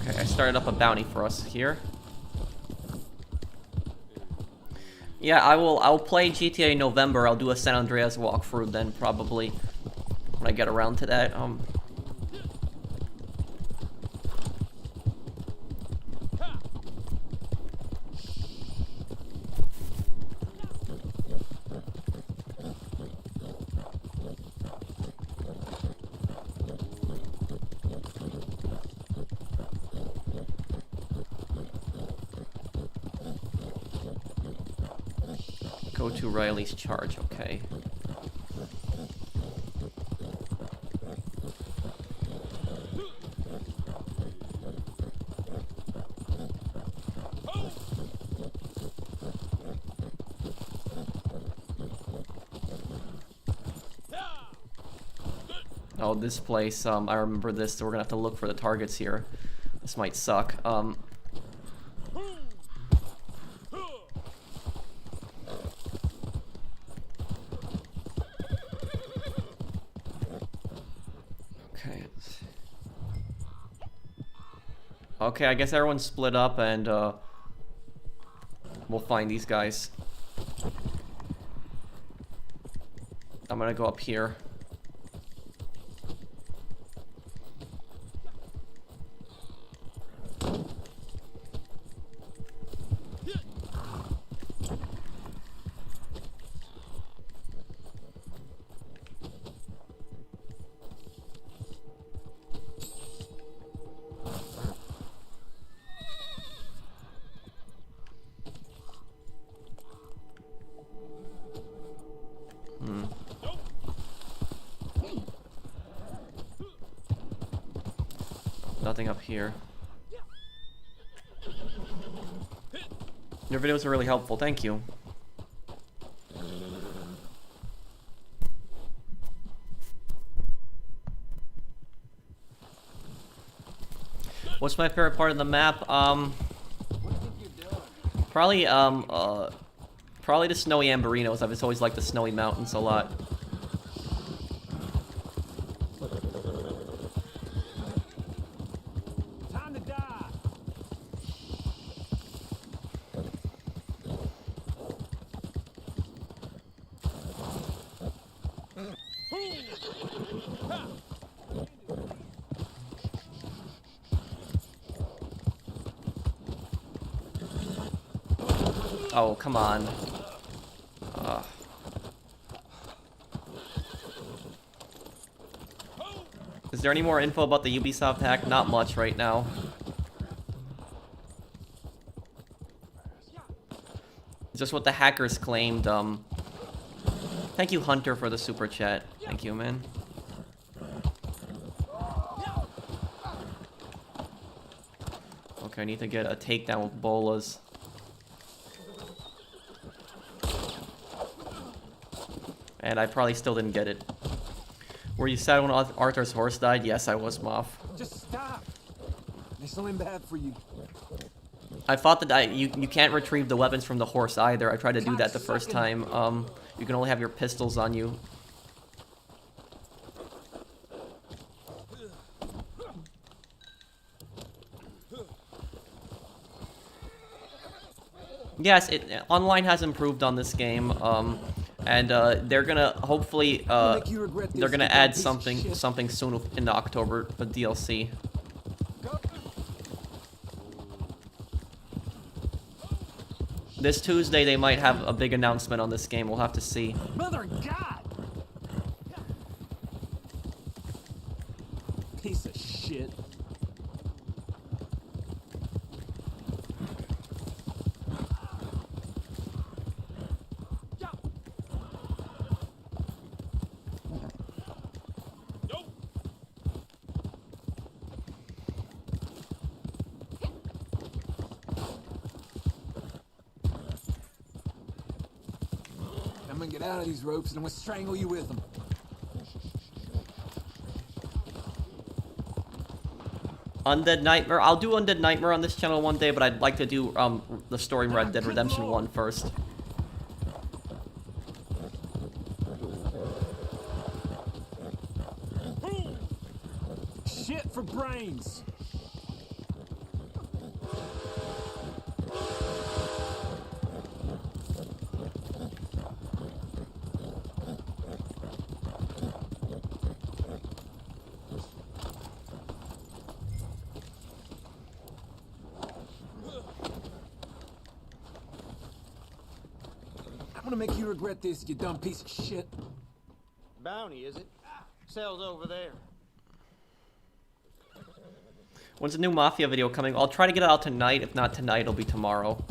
Okay, I started up a bounty for us here. Yeah, I'll play GTA in November. I'll do a San Andreas walkthrough then, probably, when I get around to that. Go to Riley's charge, okay. Oh, this place, I remember this, so we're gonna have to look for the targets here. This might suck. Okay, I guess everyone's split up and we'll find these guys. I'm gonna go up here. Nothing up here. Your videos are really helpful, thank you. What's my favorite part of the map? Probably the snowy Amberinos. I've just always liked the snowy mountains a lot. Oh, come on. Is there any more info about the Ubisoft hack? Not much right now. Just what the hackers claimed. Thank you, Hunter, for the super chat. Thank you, man. Okay, I need to get a takedown with bolas. And I probably still didn't get it. Were you sad when Arthur's horse died? Yes, I was, Moff. Just stop. There's something bad for you. I thought that you can't retrieve the weapons from the horse either. I tried to do that the first time. You can only have your pistols on you. Yes, online has improved on this game. and they're gonna hopefully Make you regret this, they're gonna you add dumb piece of shit. something soon in the October DLC. This Tuesday they might have a big announcement on this game. We'll have to see. Mother of God! Piece of shit. I'm gonna get out of these ropes and I'm gonna strangle you with them. Undead Nightmare. I'll do Undead Nightmare on this channel one day, but I'd like to do the story Red Dead Redemption 1 first. Shit for brains. I'm gonna make you regret this, you dumb piece of shit. Bounty, is it? Cell's over there. When's the new Mafia video coming? I'll try to get it out tonight. If not tonight, it'll be tomorrow.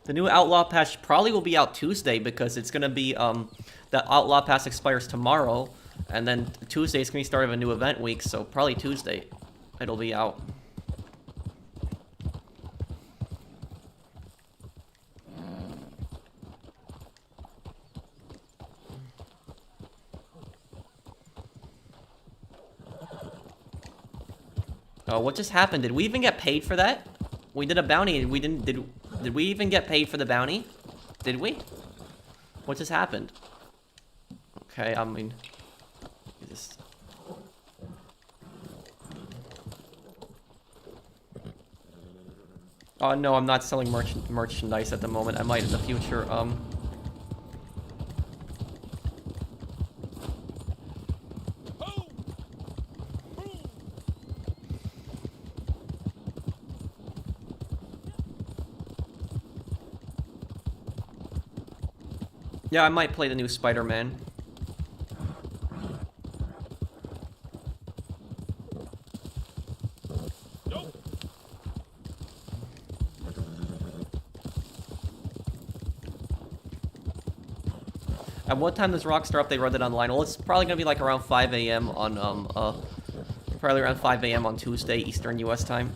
The new Outlaw Pass probably will be out Tuesday because it's gonna be the Outlaw Pass expires tomorrow, and then Tuesday is gonna be start of a new event week, so probably Tuesday it'll be out. Oh, what just happened? Did we even get paid for that? We did a bounty and we didn't. Did we even get paid for the bounty? Did we? What just happened? Okay, I mean, just. Oh no, I'm not selling merchandise at the moment. I might in the future. Yeah, I might play the new Spider-Man. At what time does Rockstar update Red Dead Online? Well, it's probably gonna be like around 5 a.m. on probably around 5 a.m. on Tuesday Eastern U.S. time.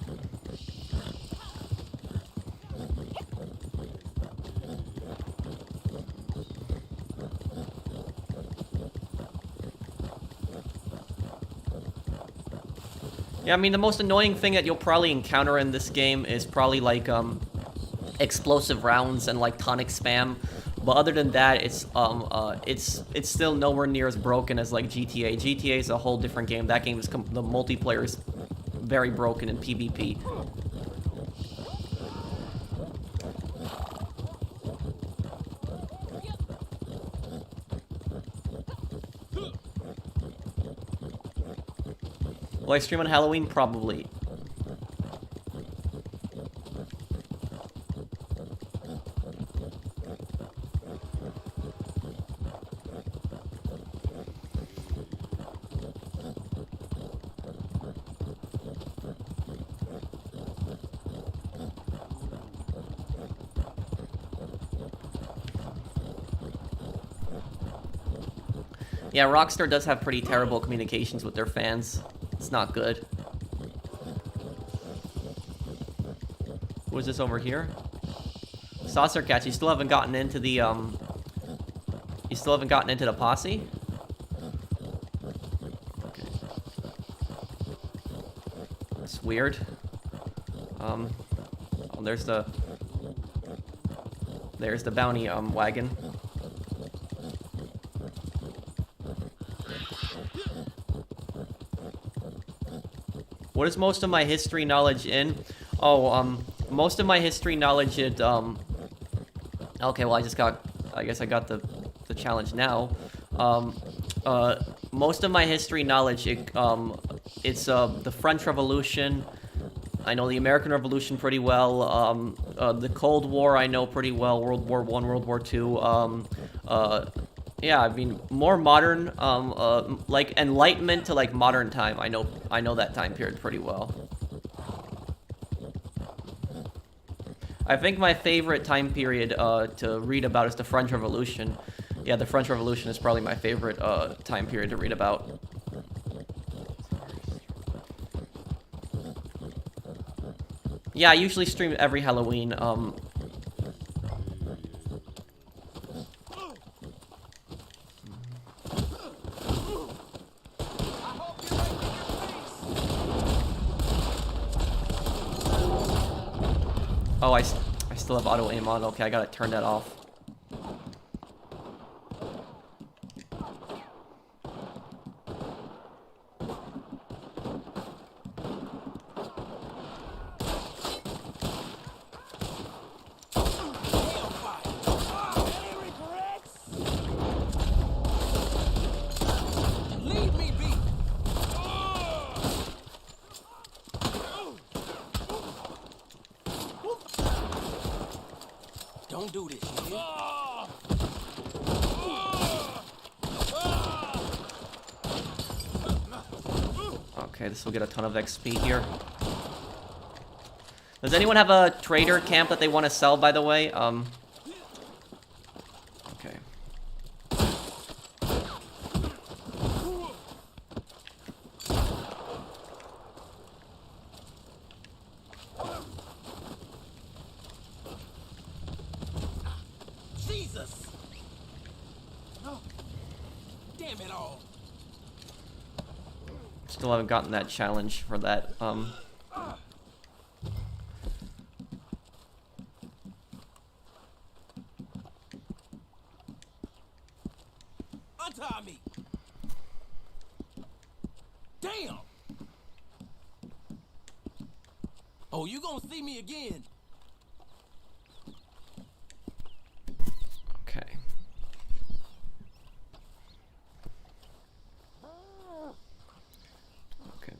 Yeah, I mean, the most annoying thing that you'll probably encounter in this game is probably, like, explosive rounds and, like, tonic spam. But other than that, it's still nowhere near as broken as, like, GTA. GTA is a whole different game. That game is, the multiplayer is very broken in PvP. Will I stream on Halloween? Probably. Yeah, Rockstar does have pretty terrible communications with their fans. It's not good. What is this over here? Saucer Catch, you still haven't gotten into the, You still haven't gotten into the posse? Okay. That's weird. Well, there's the... there's the bounty wagon. What is most of my history knowledge in? Oh, most of my history knowledge it, okay, well, I guess I got the challenge now. Most of my history knowledge, it's the French Revolution. I know the American Revolution pretty well. The Cold War I know pretty well. World War I, World War II. Yeah, I mean more modern, like Enlightenment to like modern time. I know that time period pretty well. I think my favorite time period to read about is the French Revolution. Yeah, the French Revolution is probably my favorite time period to read about. Yeah, I usually stream every Halloween. Oh, I still have auto aim on. Okay, I gotta turn that off. Don't do this, you hear? Okay, this will get a ton of XP here. Does anyone have a trader camp that they want to sell, by the way? Okay. Jesus! Oh, damn it all! Still haven't gotten that challenge for that. Untie me! Damn! Oh, you gonna see me again? Okay. Okay.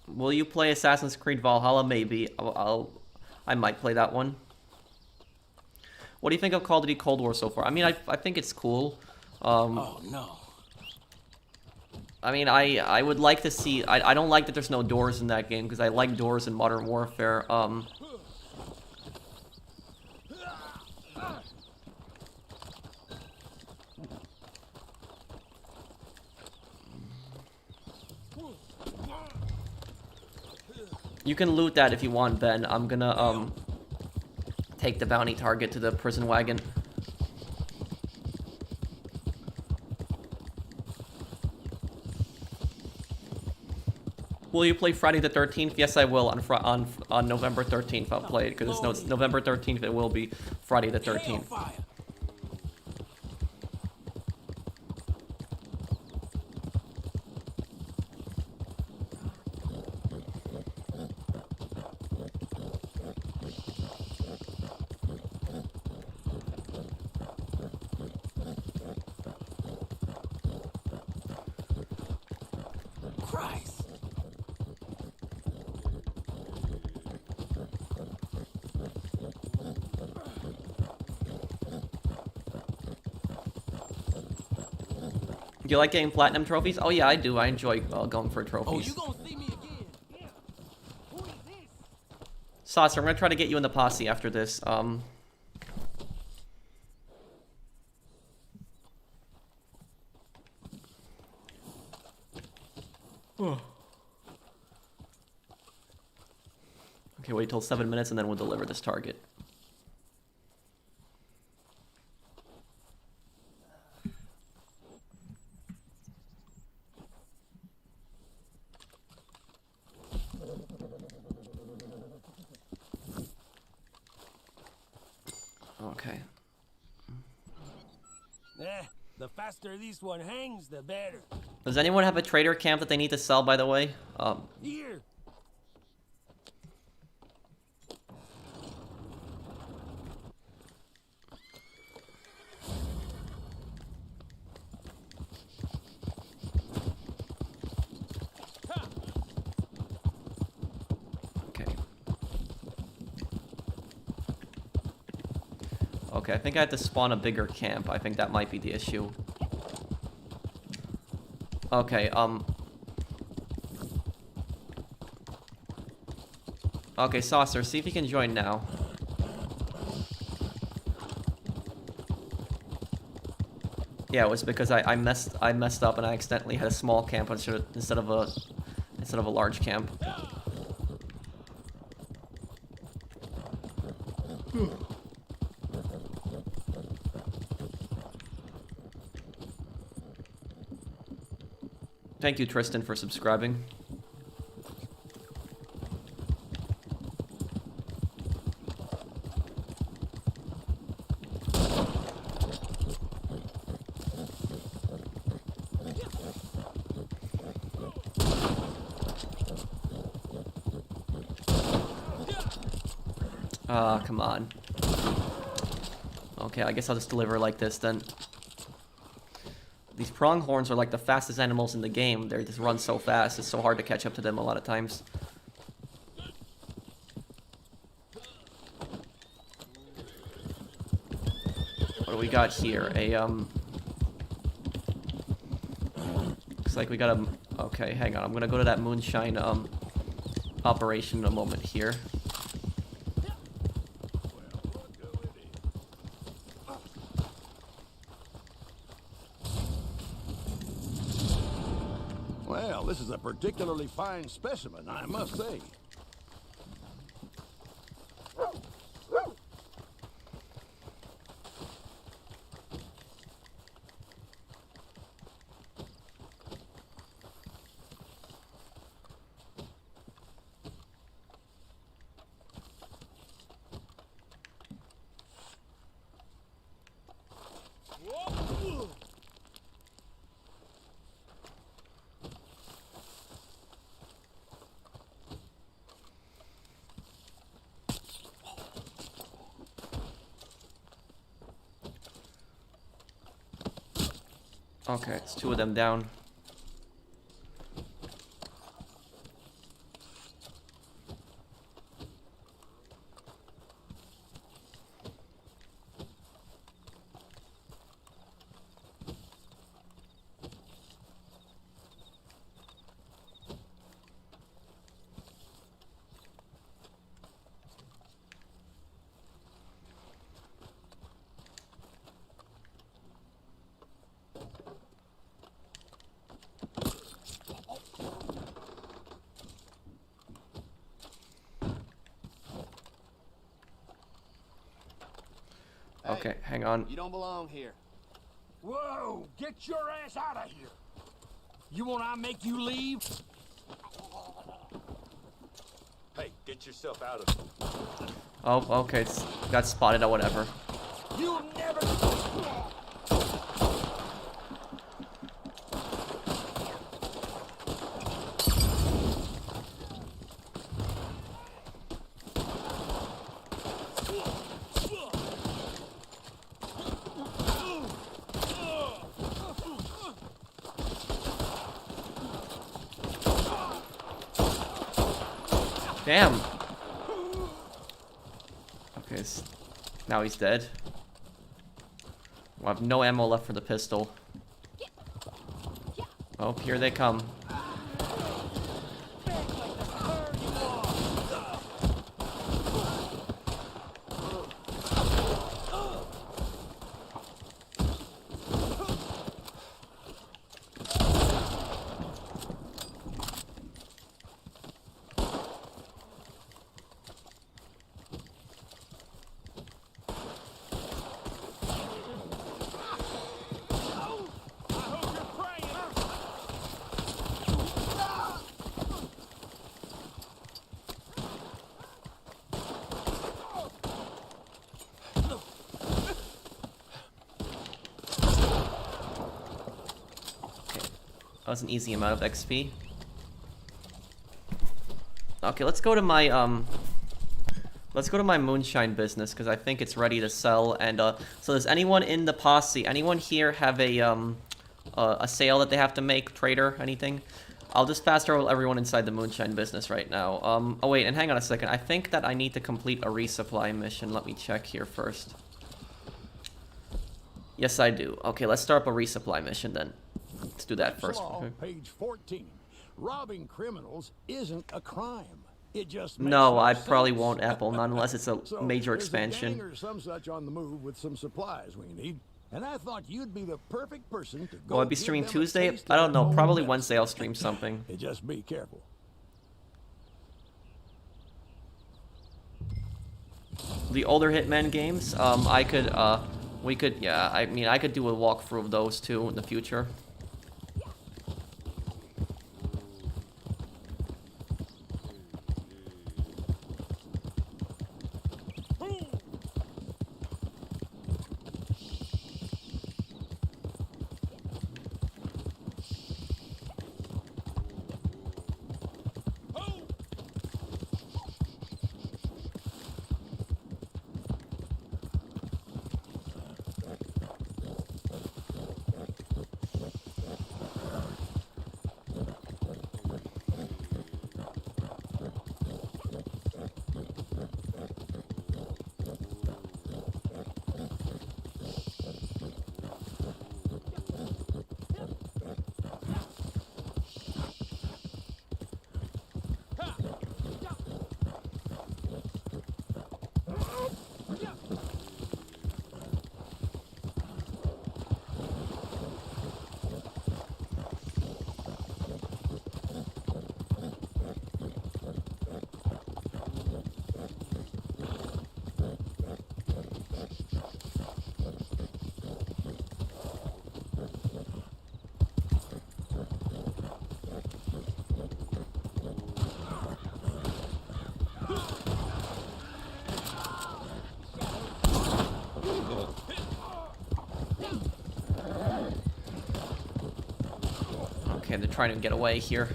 Will you play Assassin's Creed Valhalla? Maybe. I might play that one. What do you think of Call of Duty Cold War so far? I mean, I think it's cool. Oh no. I mean, I would like to see... I don't like that there's no doors in that game, because I like doors in Modern Warfare. You can loot that if you want, Ben. I'm gonna, take the bounty target to the prison wagon. Will you play Friday the 13th? Yes, I will. On November 13th, I'll play it, because it's November 13th. It will be Friday the 13th. Hellfire. Christ. Do you like getting platinum trophies? Oh yeah, I do. I enjoy going for Oh, trophies. you gonna see me again? Yeah. Who is this? Saucer, I'm gonna try to get you in the posse after this. Okay, wait till 7 minutes and then we'll deliver this target. Okay. The faster this one hangs, the better. Does anyone have a trader camp that they need to sell, by the way? Here. Okay. Okay, I think I have to spawn a bigger camp. I think that might be the issue. Okay, okay, Saucer, see if you can join now. Yeah, it was because I messed up and I accidentally had a small camp instead of a large camp. Thank you, Tristan, for subscribing. Ah, come on. Okay, I guess I'll just deliver like this then. These pronghorns are like the fastest animals in the game. They just run so fast, it's so hard to catch up to them a lot of times. What do we got here? Looks like we got a... Okay, hang on. I'm gonna go to that moonshine, operation in a moment here. Well, this is a particularly fine specimen, I must say. Okay, it's two of them down. Okay, hang on. You don't belong here. Whoa! Get your ass out of here! You want I make you leave? Hey, get yourself out of here. Oh, okay, it's got spotted or whatever. You'll never... Damn. Okay, now he's dead. We'll have no ammo left for the pistol. Oh, here they come. That was an easy amount of XP. Okay, let's go to my moonshine business because I think it's ready to sell. And so does anyone in the posse, anyone here have a sale that they have to make, trader, anything? I'll just fast travel everyone inside the moonshine business right now. Oh wait, and hang on a second. I think that I need to complete a resupply mission. Let me check here first. Yes, I do. Okay, let's start up a resupply mission then. Let's do that first. Law, page 14. Robbing criminals isn't a crime. It just makes No, I sense. probably won't, Apple, not unless it's a So, major there's expansion. A gang or some such on the move with some supplies we need, and I thought you'd be the perfect person to go. Will I be give streaming them a Tuesday? taste of I don't that know. old Probably medicine. Wednesday I'll stream something. And just be careful. The older Hitman games, yeah, I mean, I could do a walkthrough of those too in the future. Okay, they're trying to get away here.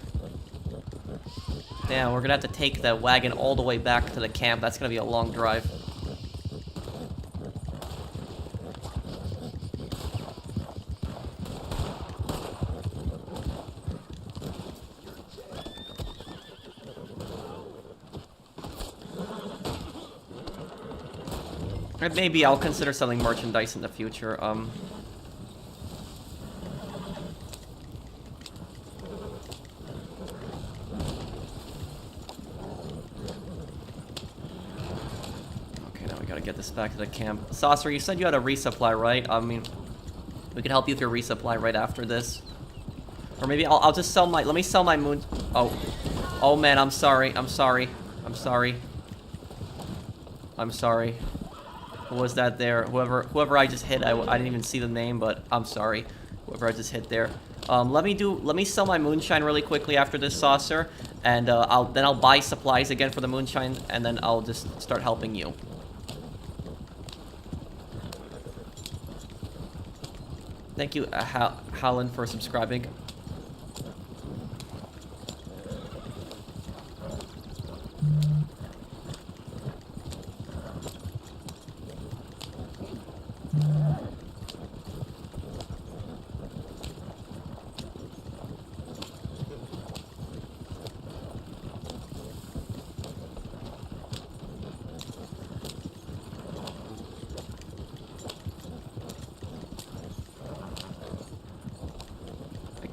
Damn, we're gonna have to take the wagon all the way back to the camp. That's gonna be a long drive. And maybe I'll consider selling merchandise in the future. Get this back to the camp. Saucer, you said you had a resupply, right? I mean, we could help you with your resupply right after this. Or maybe I'll just sell my... Let me sell my moon... Oh. Oh, man, I'm sorry. I'm sorry. I'm sorry. I'm sorry. Who was that there? Whoever I just hit, I didn't even see the name, but I'm sorry. Whoever I just hit there. Let me sell my moonshine really quickly after this, Saucer. And I'll buy supplies again for the moonshine, and then I'll just start helping you. Thank you, Howlin, for subscribing.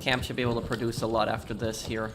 Camp should be able to produce a lot after this here.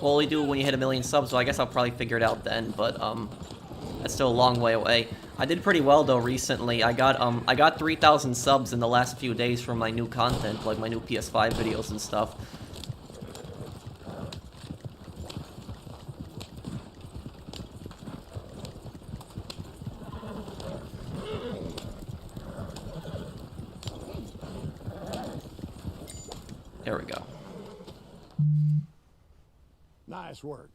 Well, we do when you hit 1,000,000 subs, so I guess I'll probably figure it out then, but, that's still a long way away. I did pretty well, though, recently. I got 3,000 subs in the last few days from my new content, like my new PS5 videos and stuff. There we go. Nice work.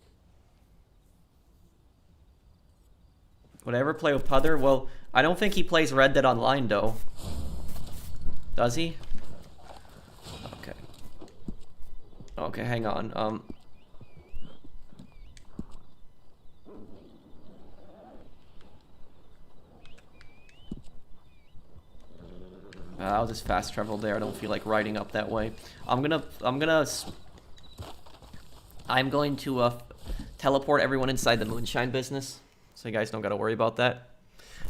Would I ever play with Puther? Well, I don't think he plays Red Dead Online, though. Does he? Okay. Okay, hang on. I'll just fast travel there. I don't feel like riding up that way. I'm going to teleport everyone inside the moonshine business, so you guys don't gotta worry about that.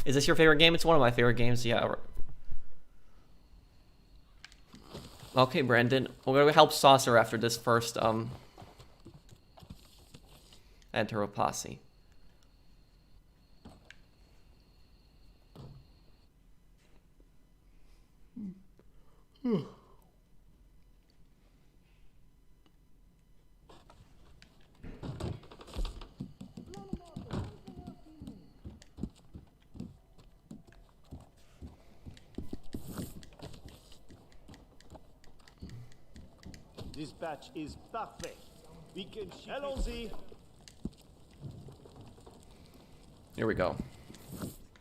Is this your favorite game? It's one of my favorite games, yeah. Okay, Brandon. We're gonna help Saucer after this first, enter a posse. This batch is perfect. We can ship Allons-y. Here we go.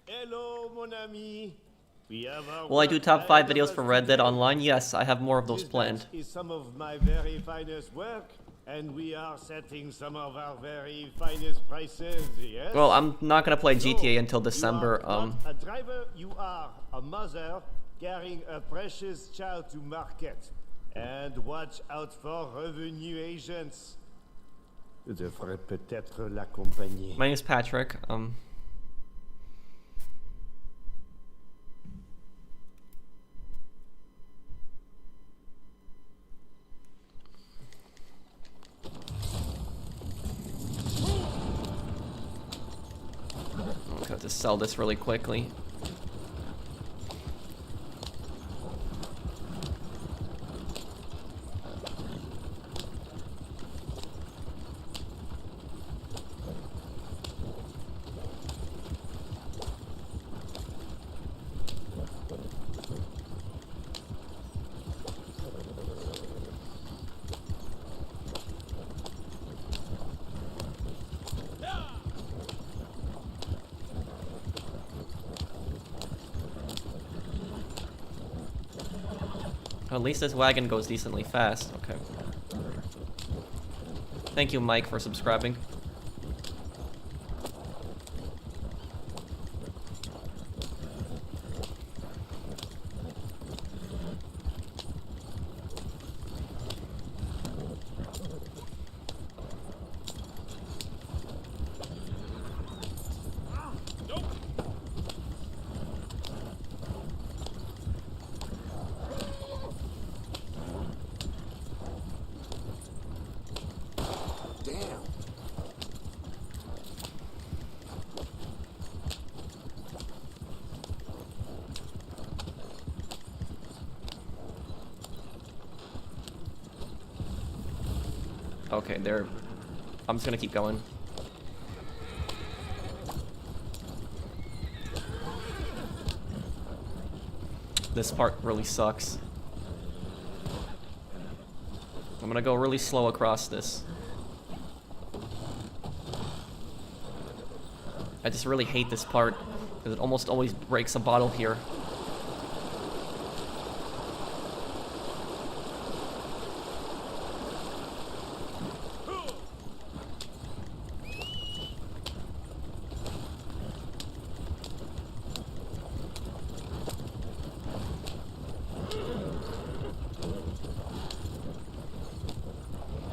Hello, mon ami. We have our Will I do top 5 videos for Red Dead today. Online? Yes, I have more of those This planned. batch is some of my very finest work, and we are setting some of our very finest prices, yes? Well, I'm not gonna play GTA until You December. are not a driver, you are a mother carrying a precious child to market. And watch out for revenue agents. Je devrais peut-être l'accompagner. My name is Patrick. I'll have to sell this really quickly. At least this wagon goes decently fast. Okay. Thank you, Mike, for subscribing. Okay, there. I'm just gonna keep going. This part really sucks. I'm gonna go really slow across this. I just really hate this part, because it almost always breaks a bottle here.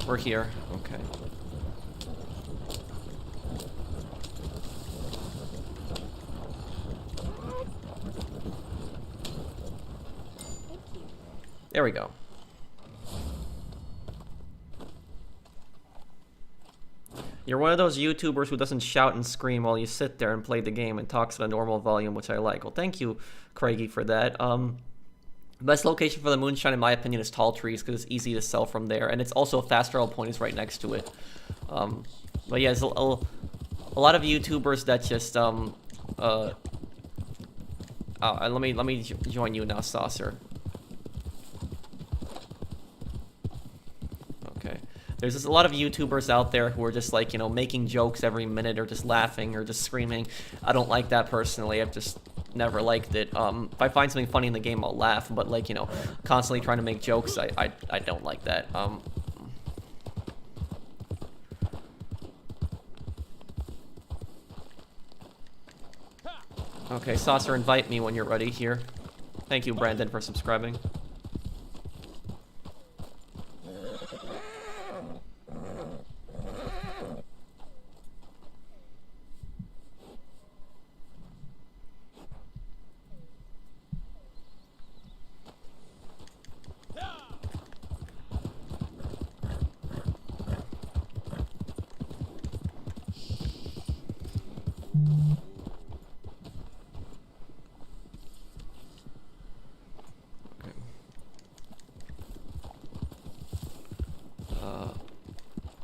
We're here. Okay. There we go. You're one of those YouTubers who doesn't shout and scream while you sit there and play the game and talks at a normal volume, which I like. Well, thank you, Craigie, for that. Best location for the Moonshine, in my opinion, is Tall Trees, because it's easy to sell from there, and it's also a fast travel point is right next to it. But yeah, there's a lot of YouTubers that just, let me join you now, Saucer. Okay. There's just a lot of YouTubers out there who are just like, you know, making jokes every minute or just laughing or just screaming. I don't like that personally. I've just never liked it. If I find something funny in the game, I'll laugh, but like, you know, constantly trying to make jokes, I don't like that. Okay, Saucer, invite me when you're ready here. Thank you, Brandon, for subscribing.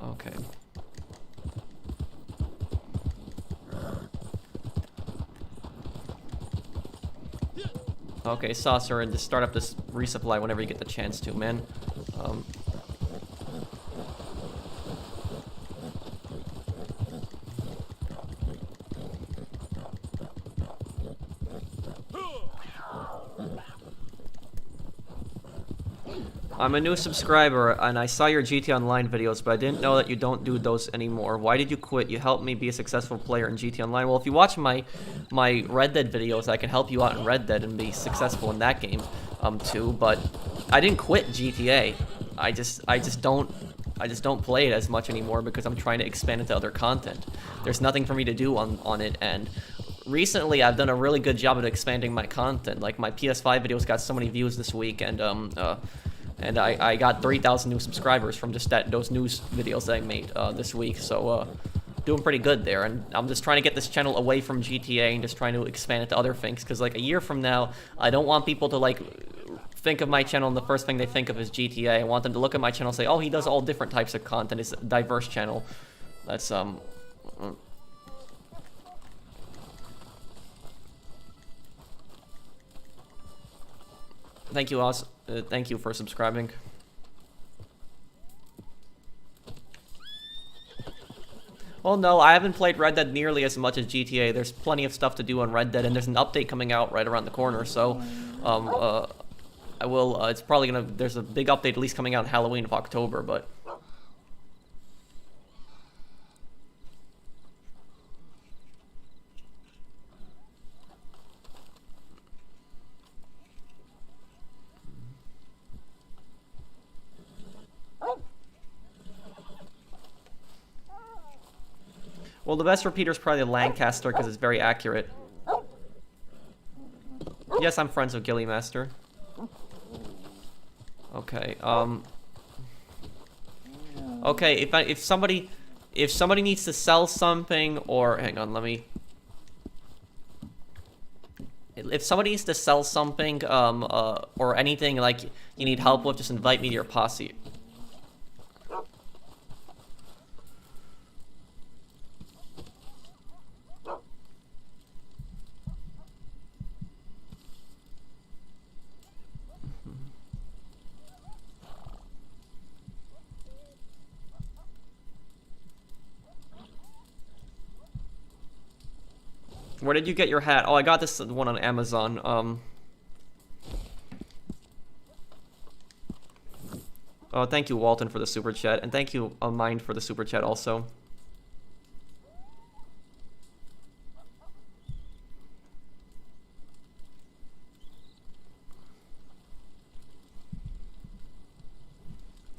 Okay. Okay, Saucer, and just start up this resupply whenever you get the chance to, man. I'm a new subscriber, and I saw your GTA Online videos, but I didn't know that you don't do those anymore. Why did you quit? You helped me be a successful player in GTA Online. Well, if you watch my Red Dead videos, I can help you out in Red Dead and be successful in that game, too. But I didn't quit GTA. I just don't play it as much anymore because I'm trying to expand into other content. There's nothing for me to do on it, and recently I've done a really good job at expanding my content. Like my PS5 videos got so many views this week, and I got 3,000 new subscribers from just those news videos that I made this week, so doing pretty good there. And I'm just trying to get this channel away from GTA and just trying to expand it to other things, because like a year from now, I don't want people to like think of my channel and the first thing they think of is GTA. I want them to look at my channel and say, oh, he does all different types of content. It's a diverse channel. That's Thank you, Oz. Thank you for subscribing. Well, no, I haven't played Red Dead nearly as much as GTA. There's plenty of stuff to do on Red Dead, and there's an update coming out right around the corner, so, I will, it's probably gonna, there's a big update at least coming out in Halloween of October, but... Well, the best repeater is probably the Lancaster, because it's very accurate. Yes, I'm friends with Gilly Master. Okay, okay, if somebody needs to sell something, or hang on, if somebody needs to sell something, or anything like you need help with, just invite me to your posse. Where did you get your hat? Oh, I got this one on Amazon. Oh, thank you, Walton, for the super chat, and thank you, Mind, for the super chat also.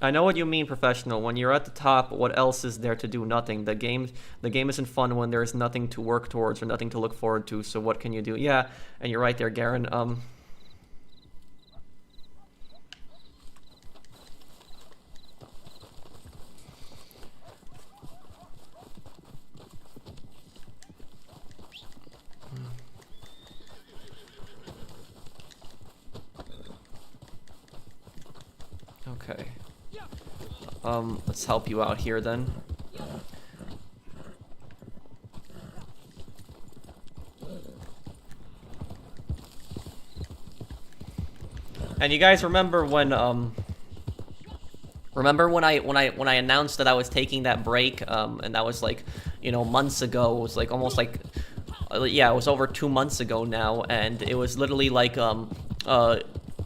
I know what you mean, professional. When you're at the top, what else is there to do? Nothing. The game isn't fun when there's nothing to work towards or nothing to look forward to. So what can you do? Yeah, and you're right there, Garen. Okay. Let's help you out here then. And you guys remember when I announced that I was taking that break, and that was like, you know, months ago. It was like almost like, yeah, it was over 2 months ago now, and it was literally like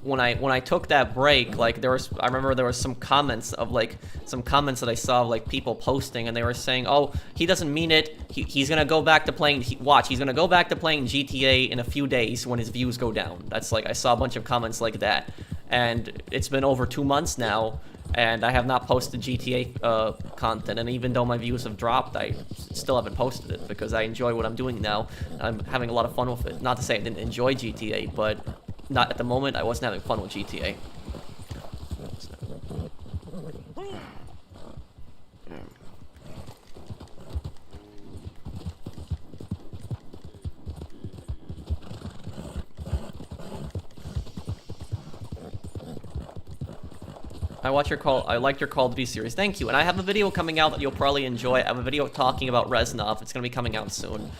when I took that break, like I remember there was some comments that I saw of like people posting, and they were saying, oh, he doesn't mean it. He's gonna go back to playing. He's gonna go back to playing GTA in a few days when his views go down. That's like, I saw a bunch of comments like that, and it's been over 2 months now, and I have not posted GTA content. And even though my views have dropped, I still haven't posted it because I enjoy what I'm doing now. I'm having a lot of fun with it. Not to say I didn't enjoy GTA, but not at the moment. I wasn't having fun with GTA. I liked your Call of Duty series. Thank you. And I have a video coming out that you'll probably enjoy. I have a video talking about Resupply. It's gonna be coming out soon.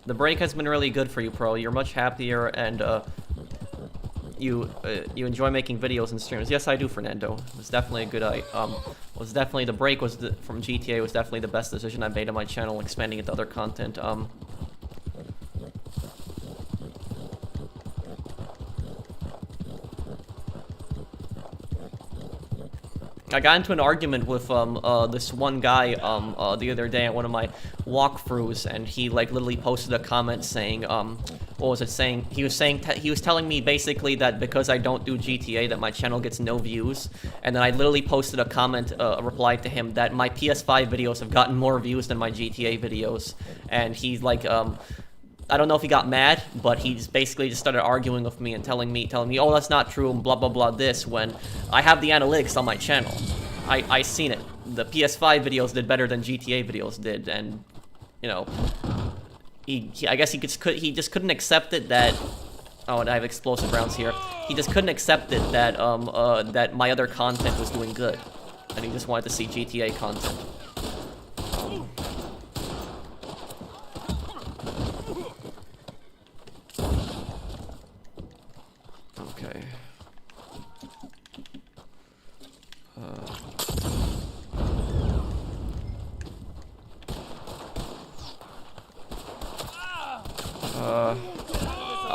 The break has been really good for you, Pro. You're much happier, and you enjoy making videos and streams. Yes, I do, Fernando. It was definitely a good. The break from GTA was definitely the best decision I made on my channel, expanding into other content. I got into an argument with this one guy the other day at one of my walkthroughs, and he like literally posted a comment saying what was it saying? He was telling me basically that because I don't do GTA that my channel gets no views, and then I literally posted a comment, a reply to him that my PS5 videos have gotten more views than my GTA videos, and he's like I don't know if he got mad, but he's basically just started arguing with me and telling me, oh, that's not true, and blah, blah, blah, this, when I have the analytics on my channel. I seen it. The PS5 videos did better than GTA videos did, and, you know, I guess he just couldn't accept it that, oh, and I have explosive rounds here. He just couldn't accept it that, that my other content was doing good, and he just wanted to see GTA content. Okay.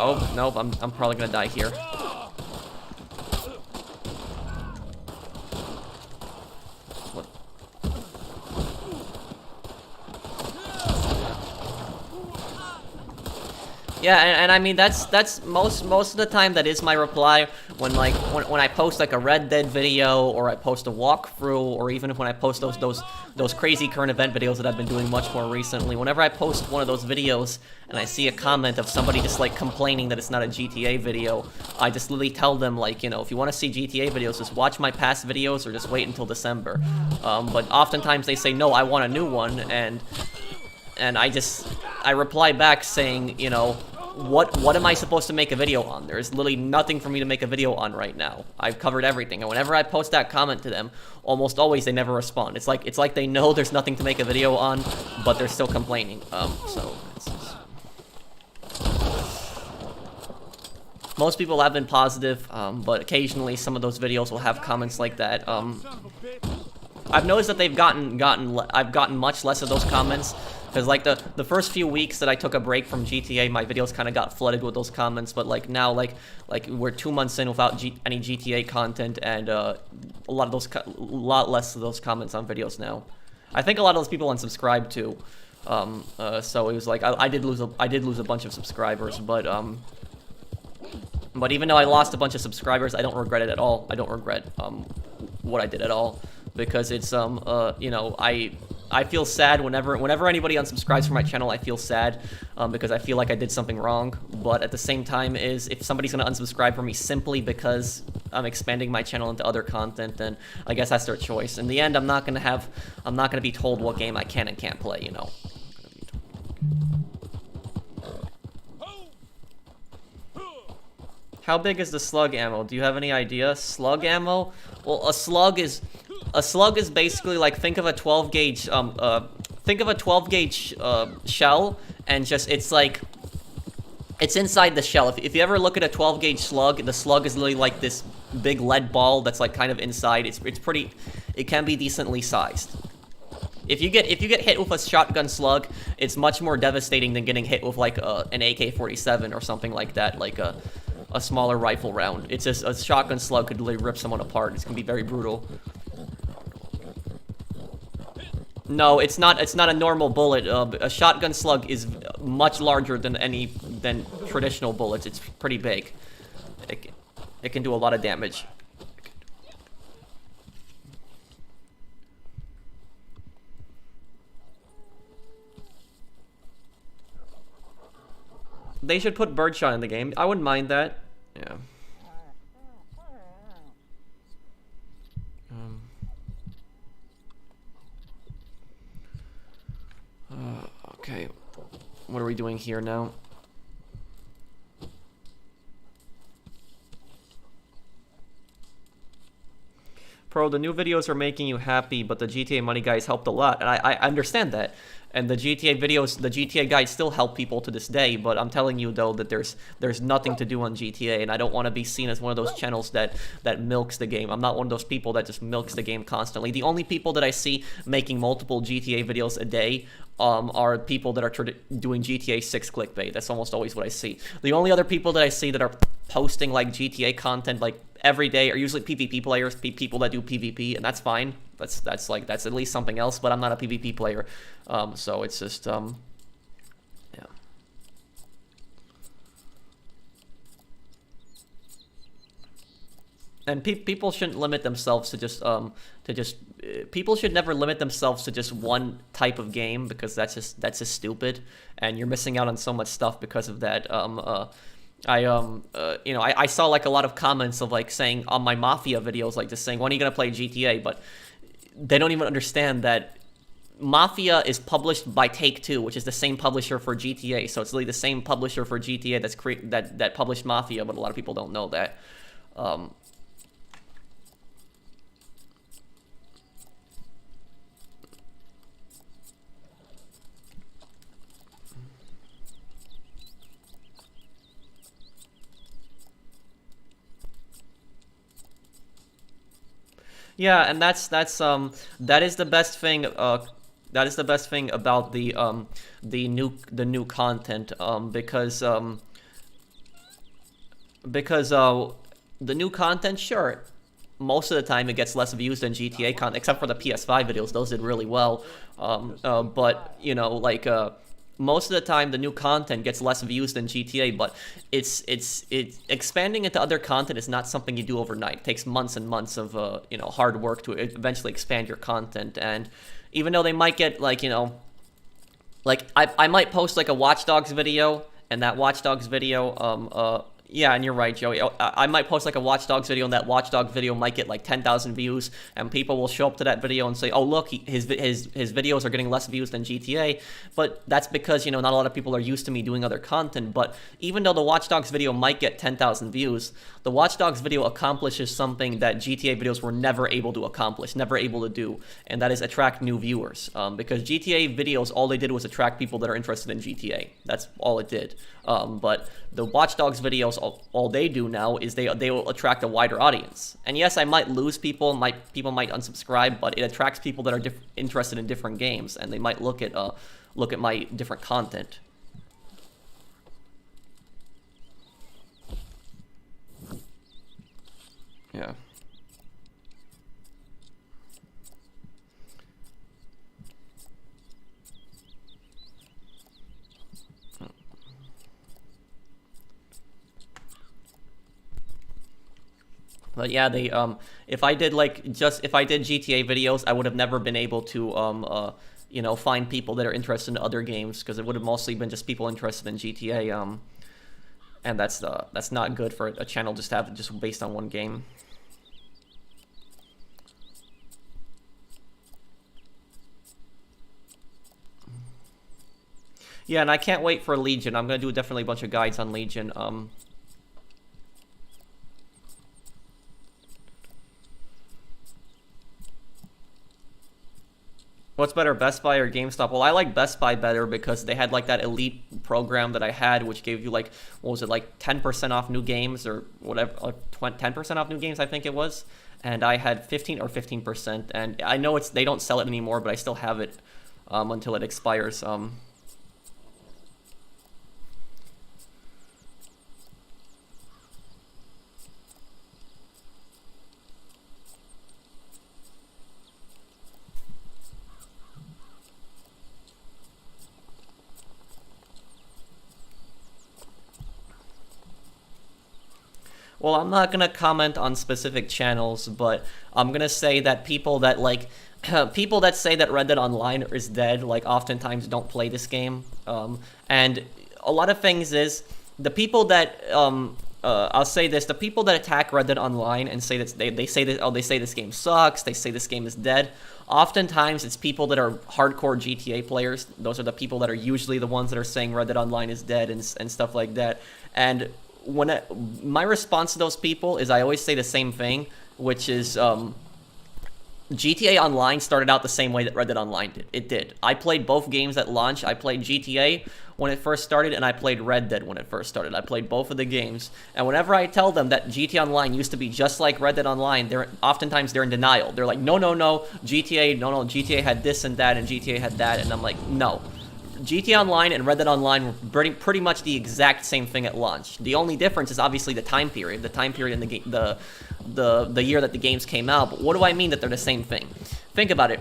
Oh, nope, I'm probably gonna die here. What? Yeah, and I mean that's most of the time that is my reply when when I post like a Red Dead video, or I post a walkthrough, or even when I post those crazy current event videos that I've been doing much more recently. Whenever I post one of those videos and I see a comment of somebody just like complaining that it's not a GTA video, I just literally tell them, like, you know, if you want to see GTA videos, just watch my past videos or just wait until December. But oftentimes they say, no, I want a new one, and I reply back saying, you know, what am I supposed to make a video on? There's literally nothing for me to make a video on right now. I've covered everything, and whenever I post that comment to them, almost always they never respond. It's like they know there's nothing to make a video on, but they're still complaining. So it's just... Most people have been positive, but occasionally some of those videos will have comments like that. I've noticed that I've gotten much less of those comments. Because, like, the first few weeks that I took a break from GTA, my videos kind of got flooded with those comments. But, like, now, like we're 2 months in without any GTA content, and a lot less of those comments on videos now. I think a lot of those people unsubscribed too. So it was like I did lose a bunch of subscribers, but But even though I lost a bunch of subscribers, I don't regret it at all. I don't regret what I did at all, because it's you know, I feel sad whenever anybody unsubscribes from my channel. I feel sad because I feel like I did something wrong. But at the same time, if somebody's gonna unsubscribe from me simply because I'm expanding my channel into other content, then I guess that's their choice. In the end, I'm not gonna be told what game I can and can't play. You know. How big is the slug ammo? Do you have any idea? Slug ammo? Well, a slug is basically like, think of a 12 gauge shell, and just it's inside the shell. If you ever look at a 12 gauge slug, the slug is literally like this big lead ball that's like kind of inside. It can be decently sized. If you get hit with a shotgun slug, it's much more devastating than getting hit with like an AK-47 or something like that, like a smaller rifle round. It's just a shotgun slug could literally rip someone apart. It's gonna be very brutal. No, it's not a normal bullet. A shotgun slug is much larger than traditional bullets. It's pretty big. It can do a lot of damage. They should put birdshot in the game. I wouldn't mind that. Yeah. Okay. What are we doing here now? Pro, the new videos are making you happy, but the GTA money guys helped a lot, and I understand that. And the GTA videos, the GTA guides still help people to this day, but I'm telling you though that there's nothing to do on GTA, and I don't want to be seen as one of those channels that milks the game. I'm not one of those people that just milks the game constantly. The only people that I see making multiple GTA videos a day are people that are doing GTA 6 clickbait. That's almost always what I see. The only other people that I see that are posting like GTA content like every day are usually PvP players, people that do PvP, and that's fine. That's at least something else. But I'm not a PvP player, so it's just yeah. And people shouldn't limit themselves to just people should never limit themselves to just one type of game, because that's just stupid, and you're missing out on so much stuff because of that. You know, I saw like a lot of comments of like saying on my Mafia videos, like just saying, when are you gonna play GTA? But they don't even understand that Mafia is published by Take-Two, which is the same publisher for GTA. So it's really the same publisher for GTA that published Mafia, but a lot of people don't know that. Yeah, and that is the best thing. That is the best thing about the new content. Because the new content, sure, most of the time it gets less views than GTA content, except for the PS5 videos. Those did really well. But you know, like most of the time the new content gets less views than GTA, but it's expanding into other content is not something you do overnight. It takes months and months of you know, hard work to eventually expand your content. And even though they might get like, you know, like I might post like a Watch Dogs video, and that Watch Dogs video yeah, and you're right, Joey. I might post like a Watch Dogs video, and that Watch Dogs video might get like 10,000 views, and people will show up to that video and say, "Oh, look, his videos are getting less views than GTA." But that's because, you know, not a lot of people are used to me doing other content. But even though the Watch Dogs video might get 10,000 views, the Watch Dogs video accomplishes something that GTA videos were never able to accomplish, never able to do, and that is attract new viewers. Because GTA videos, all they did was attract people that are interested in GTA. That's all it did. But the Watch Dogs videos, all they do now is they will attract a wider audience. And yes, I might lose people, people might unsubscribe, but it attracts people that are interested in different games, and they might look at my different content. Yeah. But yeah, they if I did if I did GTA videos, I would have never been able to you know, find people that are interested in other games, because it would have mostly been just people interested in GTA. And that's not good for a channel just to have it just based on one game. Yeah, and I can't wait for Legion. I'm gonna do definitely a bunch of guides on Legion. What's better, Best Buy or GameStop? Well, I like Best Buy better because they had like that elite program that I had, which gave you like, what was it, like 10% off new games or whatever, 10% off new games, I think it was. And I had 15%, and I know they don't sell it anymore, but I still have it until it expires. Well, I'm not gonna comment on specific channels, but I'm gonna say that people that like people that say that Red Dead Online is dead, like, oftentimes don't play this game. And a lot of things is the people that I'll say this: the people that attack Red Dead Online and say that they say that, oh, they say this game sucks, they say this game is dead. Oftentimes, it's people that are hardcore GTA players. Those are the people that are usually the ones that are saying Red Dead Online is dead and stuff like that. And my response to those people is I always say the same thing, which is GTA Online started out the same way that Red Dead Online did. It did. I played both games at launch. I played GTA when it first started, and I played Red Dead when it first started. I played both of the games. And whenever I tell them that GTA Online used to be just like Red Dead Online, oftentimes they're in denial. They're like, no, GTA had this and that, and GTA had that. And I'm like, no. GTA Online and Red Dead Online were pretty much the exact same thing at launch. The only difference is obviously the time period in the game, the year that the games came out. But what do I mean that they're the same thing? Think about it.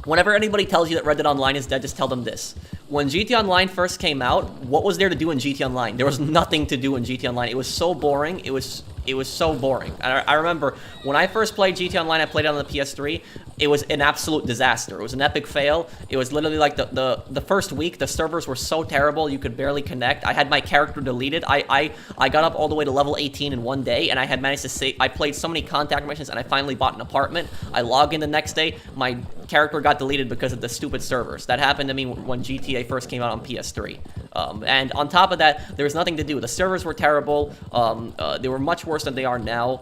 Whenever anybody tells you that Red Dead Online is dead, just tell them this. When GTA Online first came out, what was there to do in GTA Online? There was nothing to do in GTA Online. It was so boring. It was so boring. I remember when I first played GTA Online, I played it on the PS3. It was an absolute disaster. It was an epic fail. It was literally like the first week, the servers were so terrible, you could barely connect. I had my character deleted. I got up all the way to level 18 in one day, and I had managed to save. I played so many contact missions, and I finally bought an apartment. I log in the next day, my character got deleted because of the stupid servers. That happened to me when GTA first came out on PS3. And on top of that, there was nothing to do. The servers were terrible. They were much worse than they are now.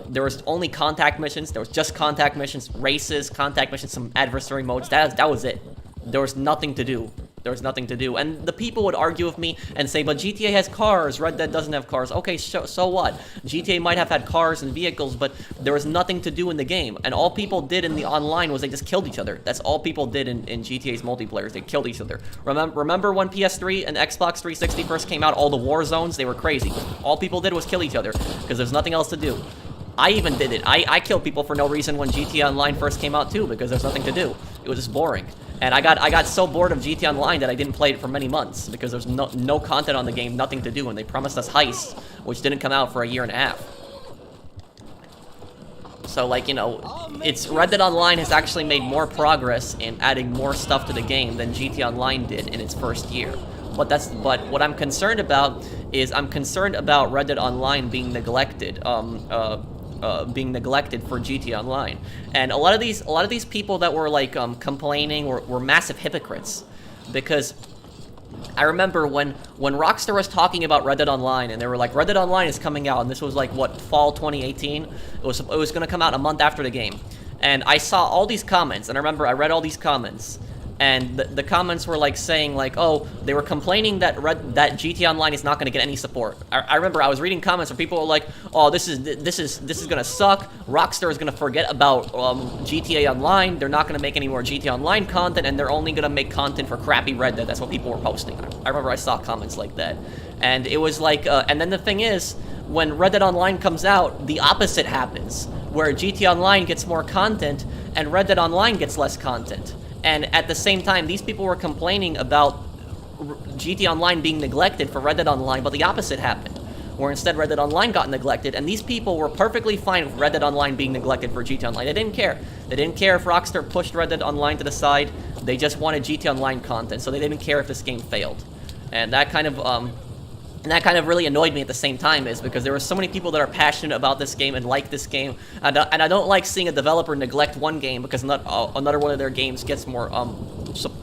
There was only contact missions. There was just contact missions, races, contact missions, some adversary modes. That was it. There was nothing to do. There was nothing to do. And the people would argue with me and say, but GTA has cars, Red Dead doesn't have cars. Okay, so what? GTA might have had cars and vehicles, but there was nothing to do in the game. And all people did in the online was they just killed each other. That's all people did in GTA's multiplayer. They killed each other. Remember when PS3 and Xbox 360 first came out, all the war zones, they were crazy. All people did was kill each other because there's nothing else to do. I even did it. I killed people for no reason when GTA Online first came out too, because there's nothing to do. It was just boring. And I got so bored of GTA Online that I didn't play it for many months because there's no content on the game, nothing to do, and they promised us heists, which didn't come out for a year and a half. So, like, you know, Red Dead Online has actually made more progress in adding more stuff to the game than GTA Online did in its first year. But what I'm concerned about is I'm concerned about Red Dead Online being neglected. Being neglected for GTA Online, and a lot of these people that were like complaining were massive hypocrites, because I remember when Rockstar was talking about Red Dead Online and they were like, Red Dead Online is coming out, and this was like what, fall 2018. It was going to come out a month after the game, and I saw all these comments, and I remember I read all these comments. And the comments were like saying like, oh, they were complaining that GTA Online is not going to get any support. I remember I was reading comments where people were like, oh, this is going to suck. Rockstar is going to forget about GTA Online. They're not going to make any more GTA Online content, and they're only going to make content for crappy Red Dead. That's what people were posting. I remember I saw comments like that, and it was like, and then the thing is, when Red Dead Online comes out, the opposite happens, where GTA Online gets more content and Red Dead Online gets less content. And at the same time, these people were complaining about GTA Online being neglected for Red Dead Online, but the opposite happened. where instead Red Dead Online got neglected, and these people were perfectly fine with Red Dead Online being neglected for GTA Online. They didn't care. They didn't care if Rockstar pushed Red Dead Online to the side. They just wanted GTA Online content, so they didn't care if this game failed. And that kind of really annoyed me at the same time, is because there were so many people that are passionate about this game and like this game, and I don't like seeing a developer neglect one game because another one of their games gets more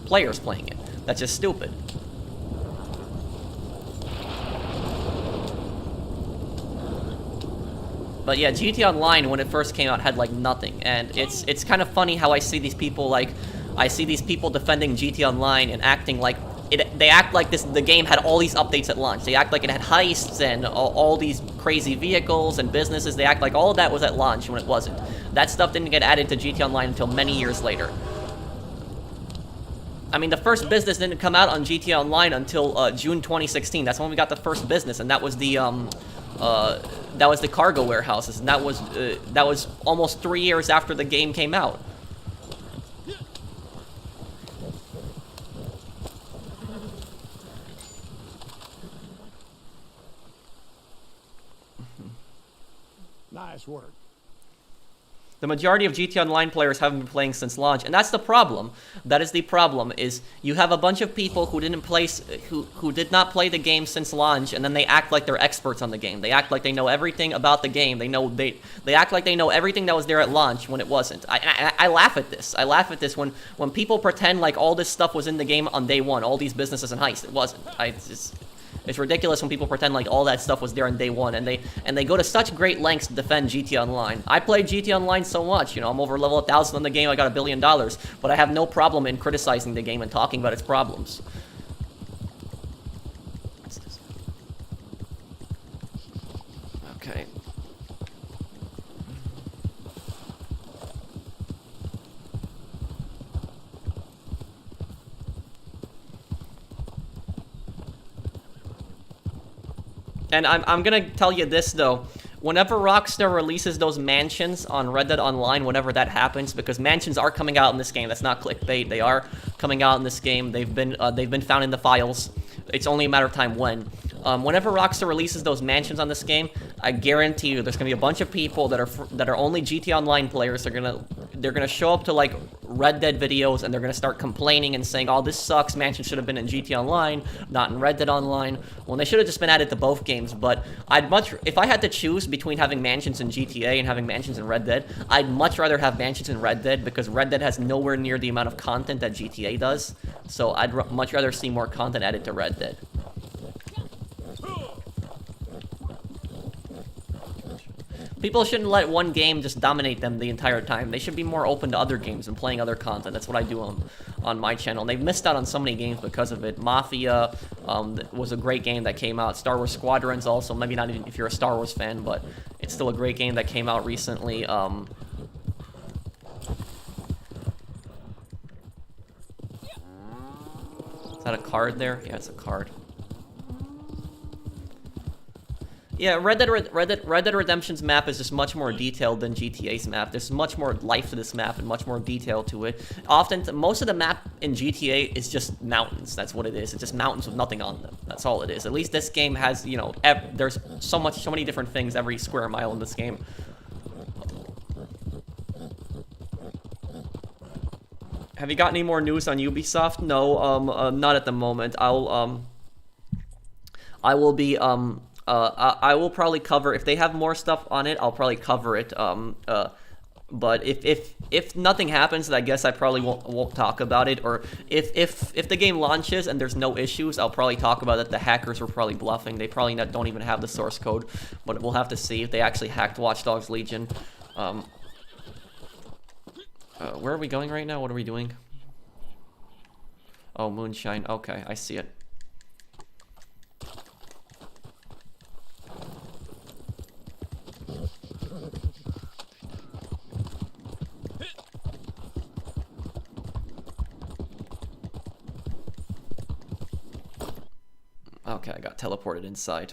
players playing it. That's just stupid. But yeah, GTA Online when it first came out had like nothing, and it's kind of funny how I see these people defending GTA Online and acting like they act like the game had all these updates at launch. They act like it had heists and all these crazy vehicles and businesses. They act like all of that was at launch when it wasn't. That stuff didn't get added to GTA Online until many years later. I mean, the first business didn't come out on GTA Online until June 2016. That's when we got the first business, and that was the cargo warehouses, and that was almost 3 years after the game came out. Nice work. The majority of GTA Online players haven't been playing since launch, and that's the problem. That is the problem, is you have a bunch of people who did not play the game since launch, and then they act like they're experts on the game. They act like they know everything about the game. They act like they know everything that was there at launch when it wasn't. I laugh at this. I laugh at this when people pretend like all this stuff was in the game on day one, all these businesses and heists. It wasn't. It's ridiculous when people pretend like all that stuff was there on day one, and they go to such great lengths to defend GTA Online. I played GTA Online so much, you know, I'm over level 1,000 on the game, I got $1 billion, but I have no problem in criticizing the game and talking about its problems. Okay. And I'm gonna tell you this, though. Whenever Rockstar releases those mansions on Red Dead Online, whenever that happens, because mansions are coming out in this game, that's not clickbait, they are coming out in this game, they've been found in the files, it's only a matter of time when. Whenever Rockstar releases those mansions on this game, I guarantee you there's gonna be a bunch of people that are only GTA Online players. They're gonna show up to like Red Dead videos, and they're gonna start complaining and saying, "Oh, this sucks. Mansion should have been in GTA Online, not in Red Dead Online." Well, they should have just been added to both games. But if I had to choose between having mansions in GTA and having mansions in Red Dead, I'd much rather have mansions in Red Dead, because Red Dead has nowhere near the amount of content that GTA does. So I'd much rather see more content added to Red Dead. People shouldn't let one game just dominate them the entire time. They should be more open to other games and playing other content. That's what I do on my channel. And they've missed out on so many games because of it. Mafia was a great game that came out. Star Wars Squadrons also, maybe not even if you're a Star Wars fan, but it's still a great game that came out recently. Is that a card there? Yeah, it's a card. Yeah, Red Dead Redemption's map is just much more detailed than GTA's map. There's much more life to this map and much more detail to it. Most of the map in GTA is just mountains. That's what it is. It's just mountains with nothing on them. That's all it is. At least this game has, you know, there's so many different things every square mile in this game. Have you got any more news on Ubisoft? No, not at the moment. I will probably cover, if they have more stuff on it, I'll probably cover it. But if nothing happens, then I guess I probably won't talk about it. Or if the game launches and there's no issues, I'll probably talk about it. The hackers were probably bluffing. They probably don't even have the source code, but we'll have to see if they actually hacked Watch Dogs Legion. Where are we going right now? What are we doing? Oh, Moonshine. Okay, I see it. Okay, I got teleported inside.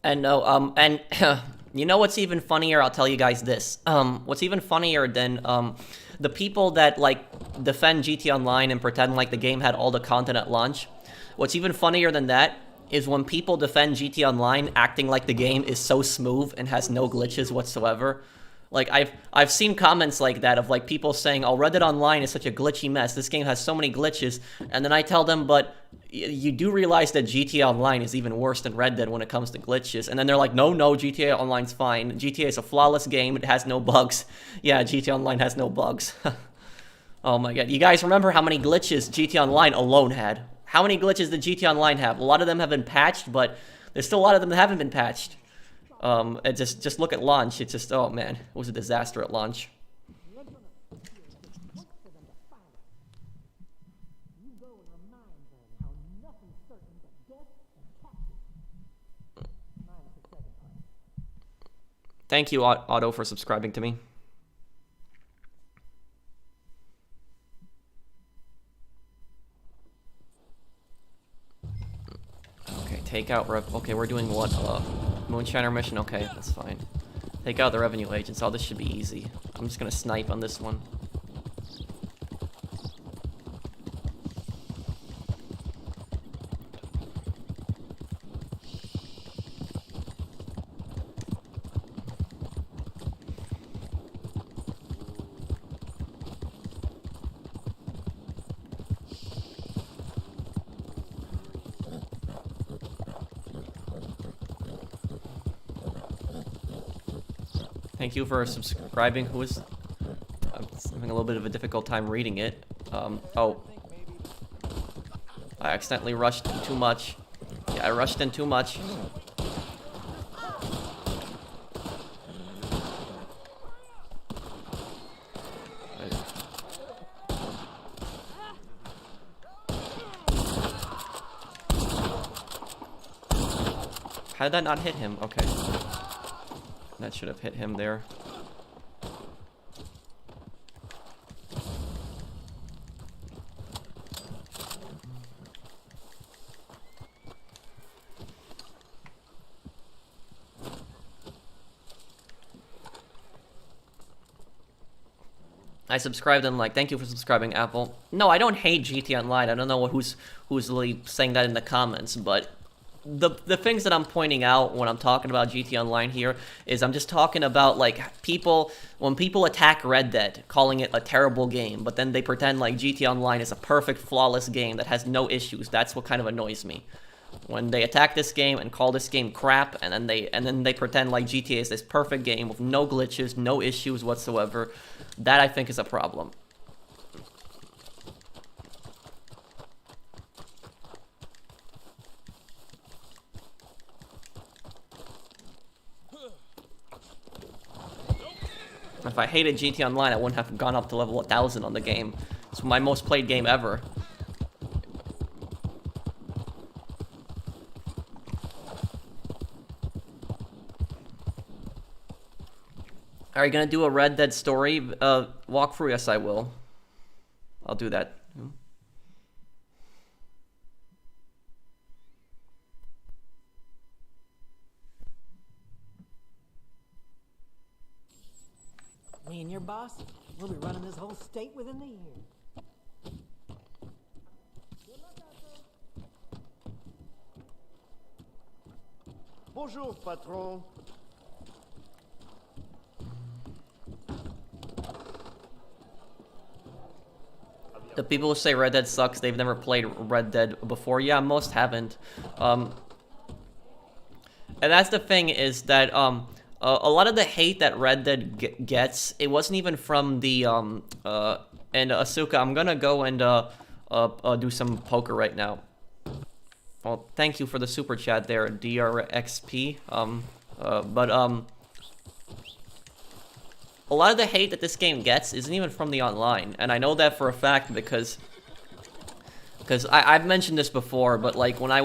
And no, and you know what's even funnier? I'll tell you guys this. What's even funnier than the people that like defend GT Online and pretend like the game had all the content at launch. What's even funnier than that is when people defend GT Online acting like the game is so smooth and has no glitches whatsoever. Like, I've seen comments like that of, like, people saying, oh, Red Dead Online is such a glitchy mess, this game has so many glitches, and then I tell them, but you do realize that GTA Online is even worse than Red Dead when it comes to glitches, and then they're like, no, GTA Online's fine, GTA is a flawless game, it has no bugs. Yeah, GTA Online has no bugs. Oh my god, you guys remember how many glitches GTA Online alone had? How many glitches did GTA Online have? A lot of them have been patched, but there's still a lot of them that haven't been patched. And just look at launch. It's just, oh man, it was a disaster at launch. Thank you, Otto, for subscribing to me. Okay, take out okay, we're doing what? Moonshiner mission? Okay, that's fine. Take out the revenue agents. Oh, this should be easy. I'm just gonna snipe on this one. Thank you for subscribing. Who is... I'm having a little bit of a difficult time reading it. Oh. I accidentally rushed in too much. Yeah, I rushed in too much. How did that not hit him? Okay. That should have hit him there. I subscribed and like, thank you for subscribing, Apple. No, I don't hate GT Online. I don't know who's really saying that in the comments, but the things that I'm pointing out when I'm talking about GT Online here is I'm just talking about like when people attack Red Dead, calling it a terrible game, but then they pretend like GT Online is a perfect, flawless game that has no issues. That's what kind of annoys me. When they attack this game and call this game crap, and then they pretend like GTA is this perfect game with no glitches, no issues whatsoever, that I think is a problem. If I hated GT Online, I wouldn't have gone up to level 1000 on the game. It's my most played game ever. Are you gonna do a Red Dead story walkthrough? Yes, I will. I'll do that. Me and your boss, we'll be running this whole state within the year. Bonjour, patron. The people who say Red Dead sucks, they've never played Red Dead before. Yeah, most haven't. And that's the thing, is that a lot of the hate that Red Dead gets, it wasn't even from the and Asuka, I'm gonna go and do some poker right now. Well, thank you for the super chat there, DRXP. A lot of the hate that this game gets isn't even from the online, and I know that for a fact because I've mentioned this before, but like when I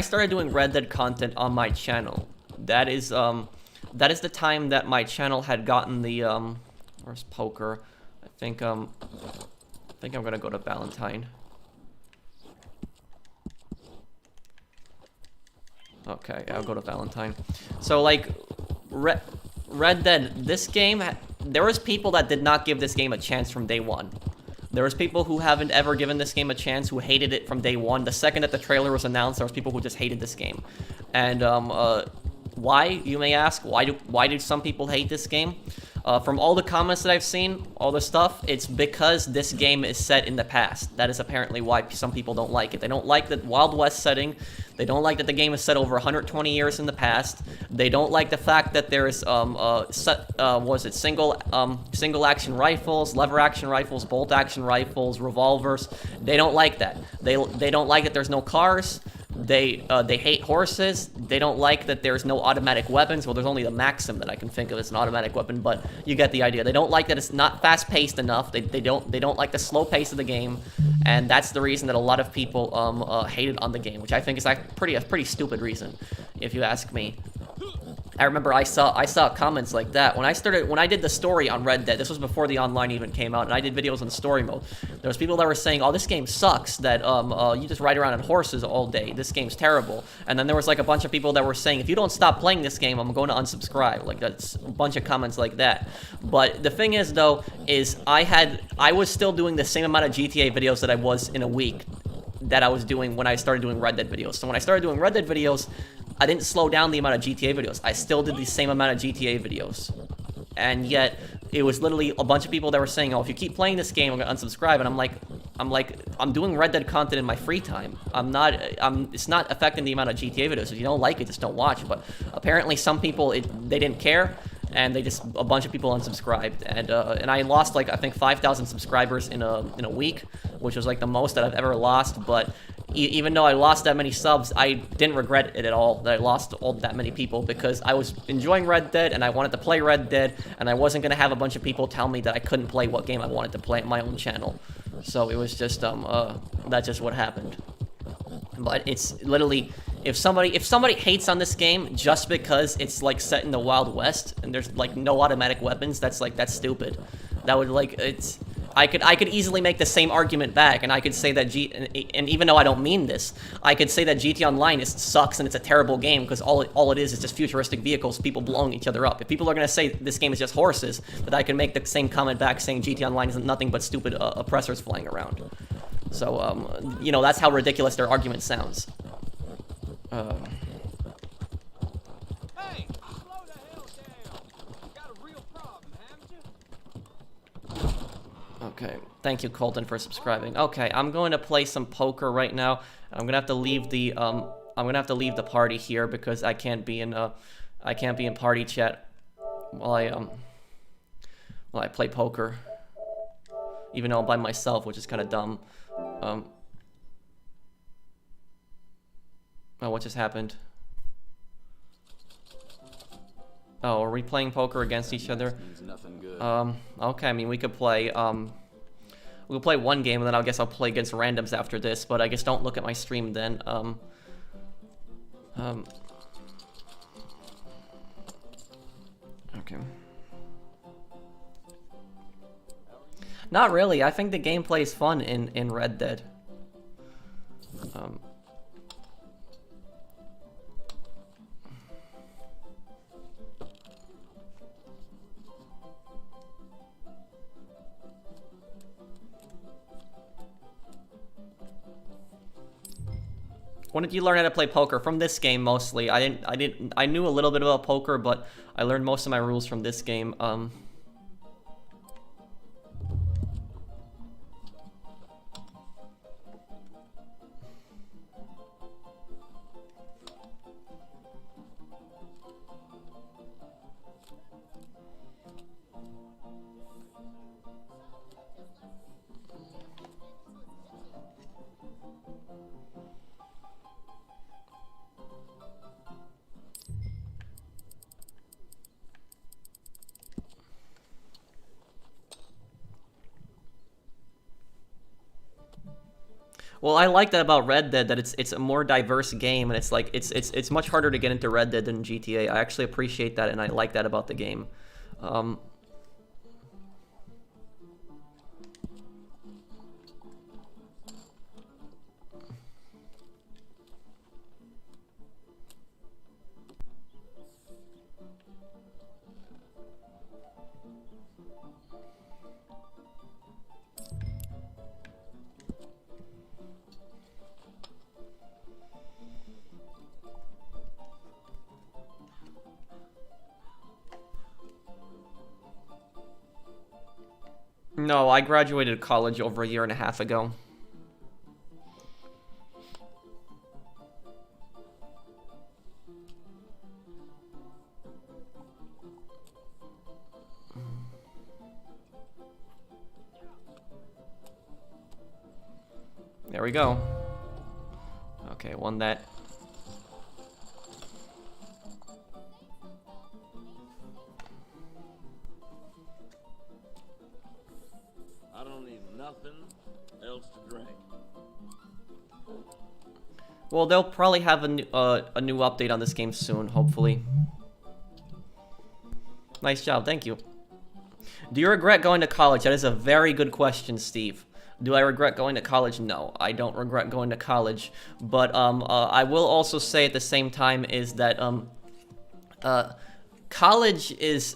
started doing Red Dead content on my channel, that is the time that my channel had gotten the where's poker? I think I'm gonna go to Valentine. Okay, I'll go to Valentine. So, like, Red Dead, this game, there was people that did not give this game a chance from day one. There was people who haven't ever given this game a chance, who hated it from day one. The second that the trailer was announced, there was people who just hated this game. And, why, you may ask? Why do some people hate this game? From all the comments that I've seen, all the stuff, it's because this game is set in the past. That is apparently why some people don't like it. They don't like the Wild West setting. They don't like that the game is set over 120 years in the past. They don't like the fact that there is single action rifles, lever action rifles, bolt action rifles, revolvers. They don't like that. They don't like that there's no cars. They hate horses. They don't like that there's no automatic weapons. Well, there's only the Maxim that I can think of as an automatic weapon, but you get the idea. They don't like that it's not fast-paced enough. They don't like the slow pace of the game, and that's the reason that a lot of people hated on the game, which I think is a pretty stupid reason, if you ask me. I remember I saw comments like that when I did the story on Red Dead. This was before the online even came out, and I did videos on the story mode. There was people that were saying, "Oh, this game sucks. That you just ride around on horses all day. This game's terrible." And then there was like a bunch of people that were saying, "If you don't stop playing this game, I'm going to unsubscribe." Like that's a bunch of comments like that. But the thing is, though, is I was still doing the same amount of GTA videos that I was in a week that I was doing when I started doing Red Dead videos. So when I started doing Red Dead videos, I didn't slow down the amount of GTA videos. I still did the same amount of GTA videos. And yet, it was literally a bunch of people that were saying, "Oh, if you keep playing this game, I'm gonna unsubscribe." And I'm doing Red Dead content in my free time. It's not affecting the amount of GTA videos. If you don't like it, just don't watch. But apparently some people, they didn't care. And a bunch of people unsubscribed, and I lost like I think 5,000 subscribers in a week, which was like the most that I've ever lost. But even though I lost that many subs, I didn't regret it at all that I lost that many people, because I was enjoying Red Dead and I wanted to play Red Dead, and I wasn't gonna have a bunch of people tell me that I couldn't play what game I wanted to play on my own channel. So it was just that's just what happened. But it's literally, if somebody hates on this game just because it's like set in the Wild West and there's like no automatic weapons, that's stupid. That would I could easily make the same argument back, and I could say that and even though I don't mean this, I could say that GT Online sucks and it's a terrible game because all it is just futuristic vehicles, people blowing each other up. If people are gonna say this game is just horses, that I can make the same comment back saying GT Online isn't nothing but stupid oppressors flying around. So you know, that's how ridiculous their argument sounds. Hey, slow the hell down. Got a real problem, haven't you? Okay, thank you, Colton, for subscribing. Okay, I'm going to play some poker right now. I'm gonna have to leave the party here because I can't be in party chat while I play poker. Even though I'm by myself, which is kind of dumb. Oh, what just happened? Oh, are we playing poker against each other? Okay, I mean, we could play, we'll play one game, and then I guess I'll play against randoms after this, but I guess don't look at my stream then. Okay. Not really. I think the gameplay is fun in Red Dead. When did you learn how to play poker? From this game mostly. I knew a little bit about poker, but I learned most of my rules from this game. Well, I like that about Red Dead, that it's a more diverse game, and it's like it's much harder to get into Red Dead than GTA. I actually appreciate that, and I like that about the game. No, I graduated college over a year and a half ago. There we go. Okay, won that. I don't need nothing else to drink. Well, they'll probably have a new update on this game soon, hopefully. Nice job, thank you. Do you regret going to college? That is a very good question, Steve. Do I regret going to college? No, I don't regret going to college. But I will also say at the same time is that college is,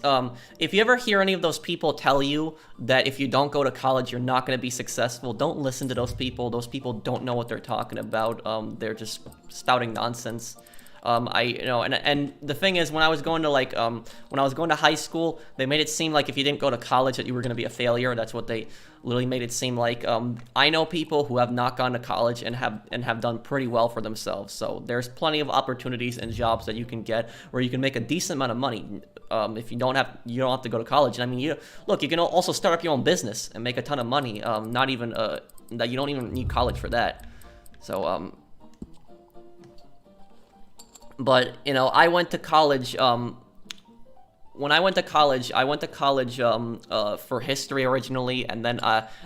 if you ever hear any of those people tell you that if you don't go to college, you're not going to be successful, don't listen to those people. Those people don't know what they're talking about. They're just spouting nonsense. And the thing is, when I was going to high school, they made it seem like if you didn't go to college that you were going to be a failure. That's what they literally made it seem like. I know people who have not gone to college and have done pretty well for themselves. So there's plenty of opportunities and jobs that you can get where you can make a decent amount of money. If you don't have to go to college. And I mean, you can also start up your own business and make a ton of money. Not even that you don't even need college for that. So but I went to college. When I went to college, for history originally, and then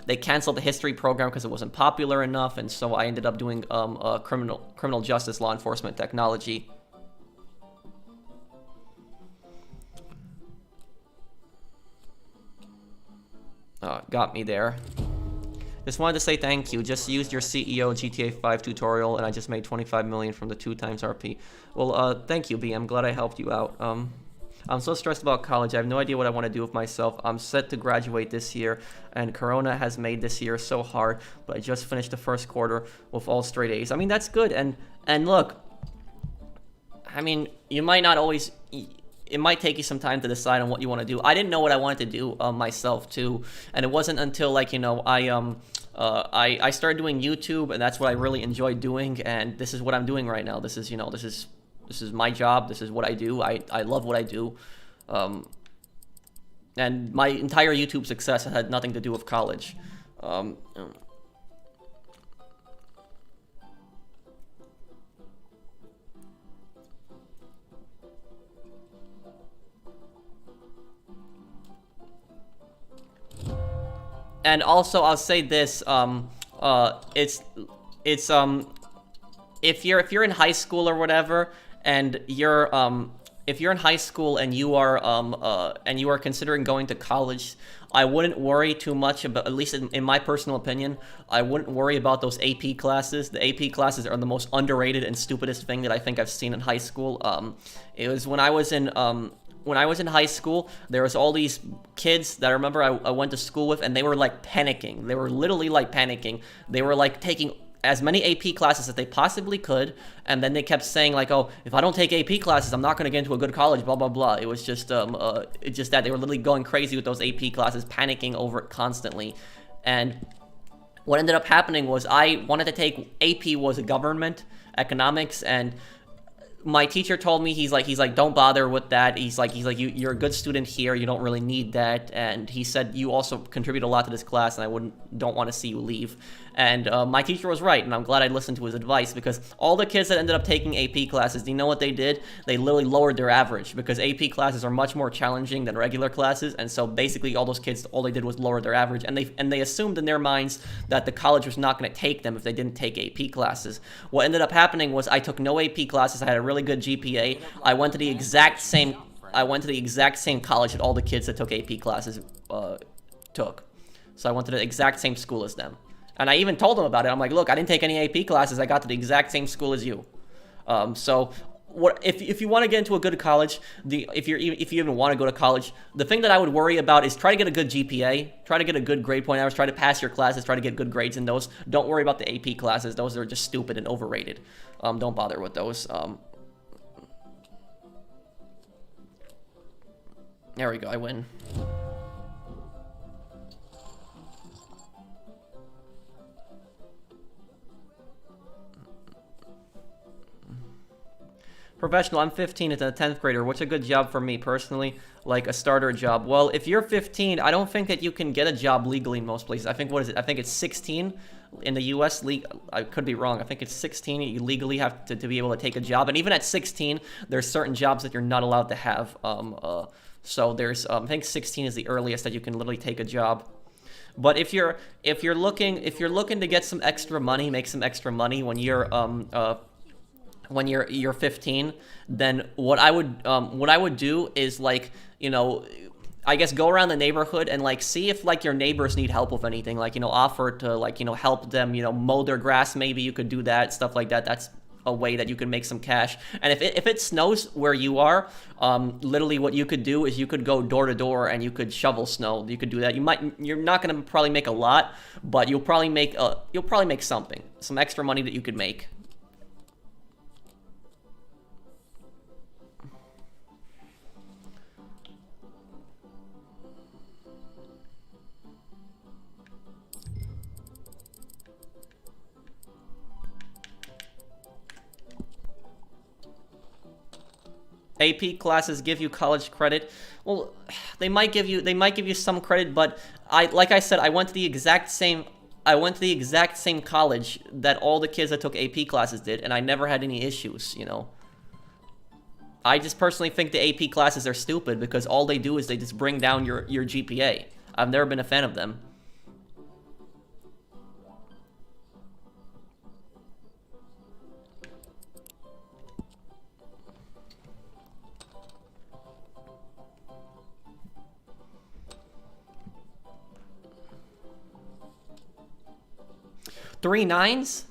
they canceled the history program because it wasn't popular enough, and so I ended up doing criminal justice law enforcement technology. Got me there. Just wanted to say thank you. Just used your CEO GTA 5 tutorial, and I just made 25 million from the 2x RP. Well, thank you, B. I'm glad I helped you out. I'm so stressed about college. I have no idea what I want to do with myself. I'm set to graduate this year, and Corona has made this year so hard, but I just finished the first quarter with all straight A's. I mean, that's good, and look, I mean, you might not always... It might take you some time to decide on what you want to do. I didn't know what I wanted to do myself too, and it wasn't until I started doing YouTube, and that's what I really enjoyed doing. And this is what I'm doing right now. This is my job. This is what I do. I love what I do, and my entire YouTube success had nothing to do with college. And also, I'll say this: if you're in high school or whatever, and if you're in high school and you are considering going to college, I wouldn't worry too much about, at least in my personal opinion, I wouldn't worry about those AP classes. The AP classes are the most underrated and stupidest thing that I think I've seen in high school. It was when I was in high school, there was all these kids that I remember I went to school with, and they were like panicking. They were literally like panicking. They were like taking as many AP classes as they possibly could, and then they kept saying like, oh, if I don't take AP classes, I'm not going to get into a good college, blah, blah, blah. It was just, just that they were literally going crazy with those AP classes, panicking over it constantly. And what ended up happening was I wanted to take AP was government, economics, and my teacher told me, he's like, don't bother with that. He's like, you're a good student here. You don't really need that. And he said, you also contribute a lot to this class, and I don't want to see you leave. And my teacher was right, and I'm glad I listened to his advice, because all the kids that ended up taking AP classes, do you know what they did? They literally lowered their average, because AP classes are much more challenging than regular classes, and so basically all those kids, all they did was lower their average, and they assumed in their minds that the college was not going to take them if they didn't take AP classes. What ended up happening was I took no AP classes. I had a really good GPA. I went to the exact same college that all the kids that took AP classes took. So I went to the exact same school as them. And I even told them about it. I'm like, look, I didn't take any AP classes. I got to the exact same school as you. So if you want to get into a good college, if you even want to go to college, the thing that I would worry about is try to get a good GPA, try to get a good grade point average, try to pass your classes, try to get good grades in those. Don't worry about the AP classes. Those are just stupid and overrated. Don't bother with those. There we go. I win. Professional, I'm 15 as a 10th grader. What's a good job for me personally? Like a starter job. Well, if you're 15, I don't think that you can get a job legally in most places. I think, what is it? I think it's 16 in the U.S. I could be wrong. I think it's 16. You legally have to be able to take a job. And even at 16, there's certain jobs that you're not allowed to have. So there's, I think 16 is the earliest that you can literally take a job. But if you're looking to get some extra money, make some extra money when you're 15, then what I would do is, like, you know, I guess go around the neighborhood and, like, see if, like, your neighbors need help with anything, like, you know, offer to, like, you know, help them, you know, mow their grass. Maybe you could do that, stuff like that. That's a way that you can make some cash. And if it snows where you are, literally what you could do is you could go door to door and you could shovel snow. You could do that. You're not gonna probably make a lot, but you'll probably make something, some extra money that you could make. AP classes give you college credit. Well, they might give you some credit, but like I said, I went to the exact same college that all the kids that took AP classes did, and I never had any issues, you know. I just personally think the AP classes are stupid because all they do is they just bring down your GPA. I've never been a fan of them. Three nines?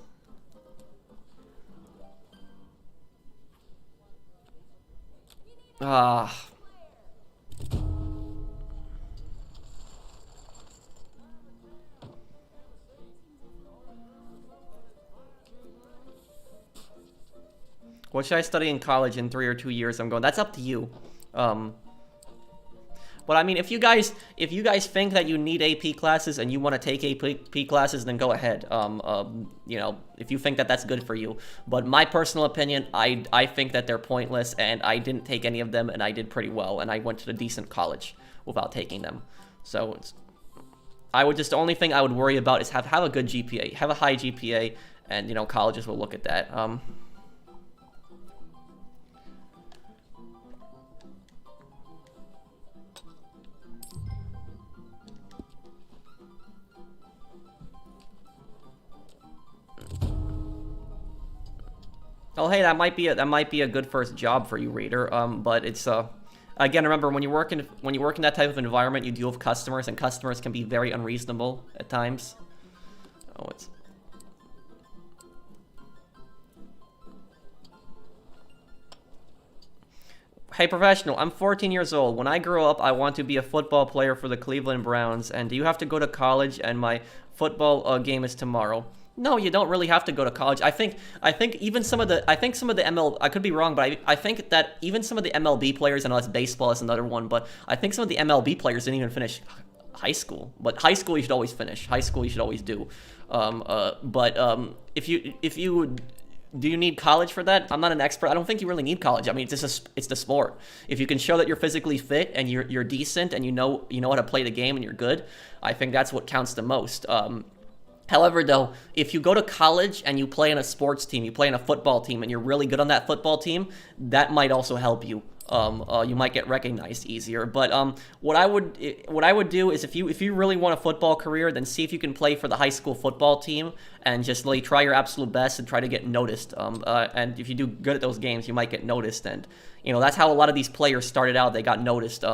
What should I study in college in 3 or 2 years? I'm going, that's up to you. But I mean, if you guys think that you need AP classes and you want to take AP classes, then go ahead. You know, if you think that that's good for you. But my personal opinion, I think that they're pointless, and I didn't take any of them, and I did pretty well, and I went to a decent college without taking them. So the only thing I would worry about is have a good GPA, have a high GPA, and, you know, colleges will look at that. Oh, hey, that might be a good first job for you, Raider. But it's again, remember, when you work in that type of environment, you deal with customers, and customers can be very unreasonable at times. Oh, it's. Hey, professional, I'm 14 years old. When I grow up, I want to be a football player for the Cleveland Browns. And do you have to go to college? And my football game is tomorrow. No, you don't really have to go to college. I think even some of the ML, I could be wrong, but I think that even some of the MLB players, I know that's baseball is another one, but I think some of the MLB players didn't even finish high school. But high school you should always finish. High school you should always do. If you do you need college for that? I'm not an expert. I don't think you really need college. I mean, it's the sport. If you can show that you're physically fit and you're decent and you know how to play the game and you're good, I think that's what counts the most. However, though, if you go to college and you play in a sports team, you play in a football team, and you're really good on that football team, that might also help you. You might get recognized easier. But what I would do is if you really want a football career, then see if you can play for the high school football team and just really try your absolute best and try to get noticed. And if you do good at those games, you might get noticed. And you know, that's how a lot of these players started out. They got noticed.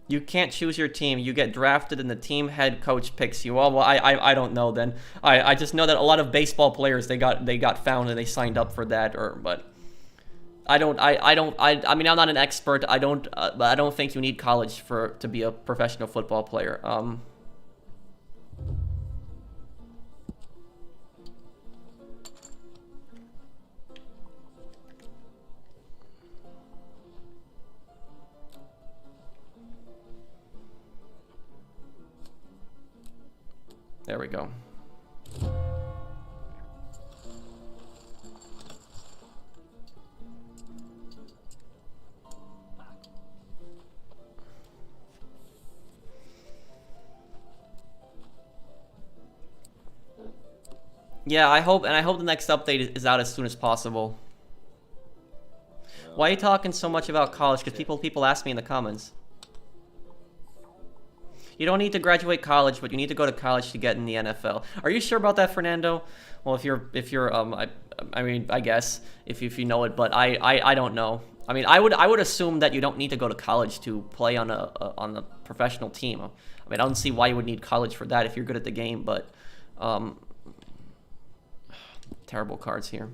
You can't choose your team. You get drafted and the team head coach picks you. Well, I don't know then. I just know that a lot of baseball players, they got found and they signed up for that, but I mean, I'm not an expert. But I don't think you need college to be a professional football player. There we go. Yeah, I hope the next update is out as soon as possible. Why are you talking so much about college? Because people ask me in the comments. You don't need to graduate college, but you need to go to college to get in the NFL. Are you sure about that, Fernando? Well, if you're I mean, I guess if you know it, but I don't know. I mean, I would assume that you don't need to go to college to play on a professional team. I mean, I don't see why you would need college for that if you're good at the game, but terrible cards here.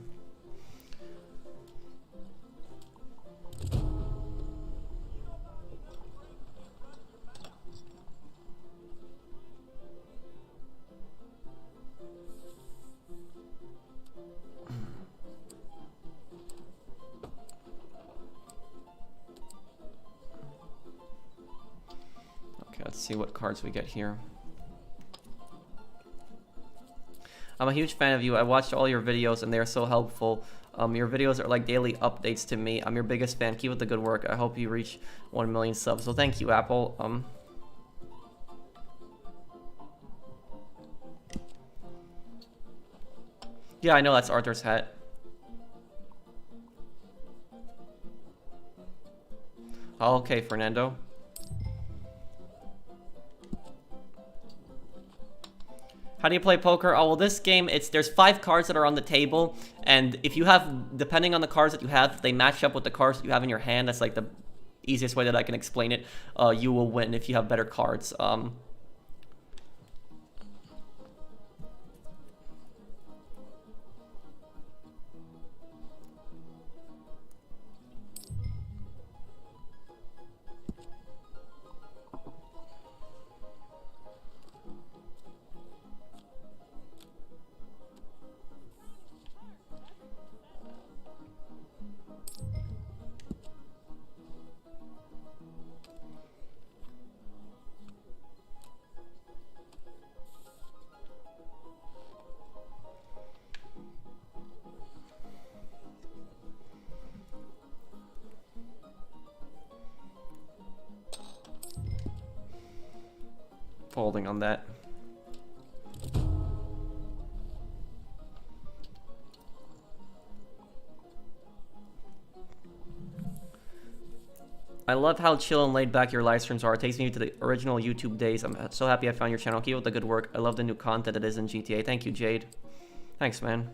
Okay, let's see what cards we get here. I'm a huge fan of you. I watched all your videos and they are so helpful. Your videos are like daily updates to me. I'm your biggest fan. Keep up the good work. I hope you reach 1 million subs. So thank you, Apple. Yeah, I know that's Arthur's hat. Oh, okay, Fernando. How do you play poker? Oh, well, this game, there's 5 cards that are on the table, and if you have, depending on the cards that you have, they match up with the cards that you have in your hand. That's like the easiest way that I can explain it. You will win if you have better cards. Folding on that. I love how chill and laid back your live streams are. It takes me to the original YouTube days. I'm so happy I found your channel. Keep up the good work. I love the new content that is in GTA. Thank you, Jade. Thanks, man.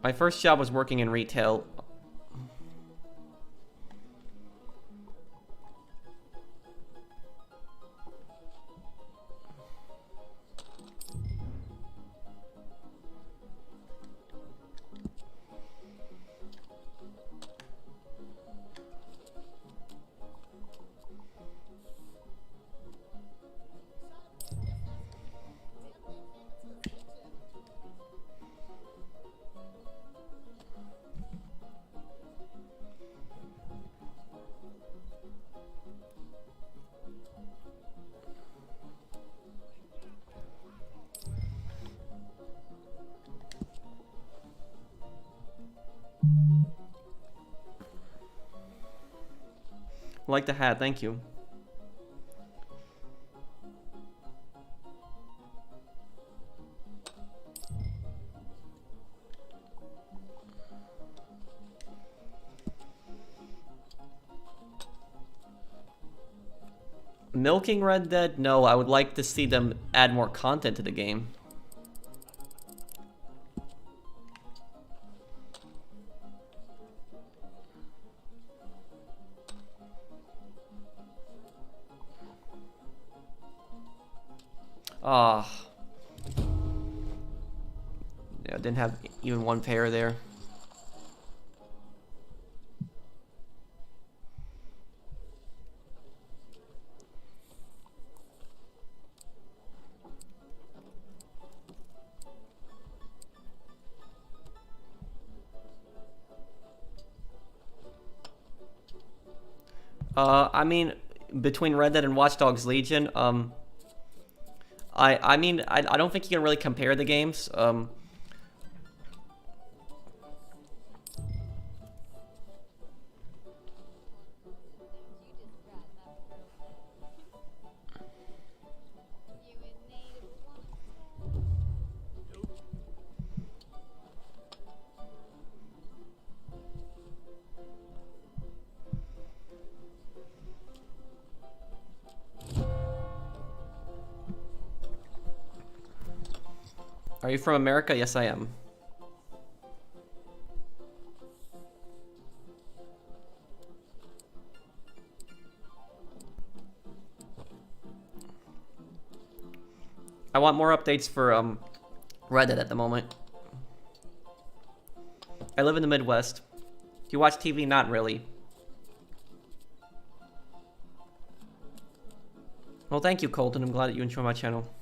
My first job was working in retail. Like the hat, thank you. Milking Red Dead? No, I would like to see them add more content to the game. Ah. Yeah, didn't have even one pair there. I mean, between Red Dead and Watch Dogs Legion, I mean, I don't think you can really compare the games. Are you from America? Yes, I am. I want more updates for Red Dead at the moment. I live in the Midwest. Do you watch TV? Not really. Well, thank you, Colton. I'm glad that you enjoy my channel.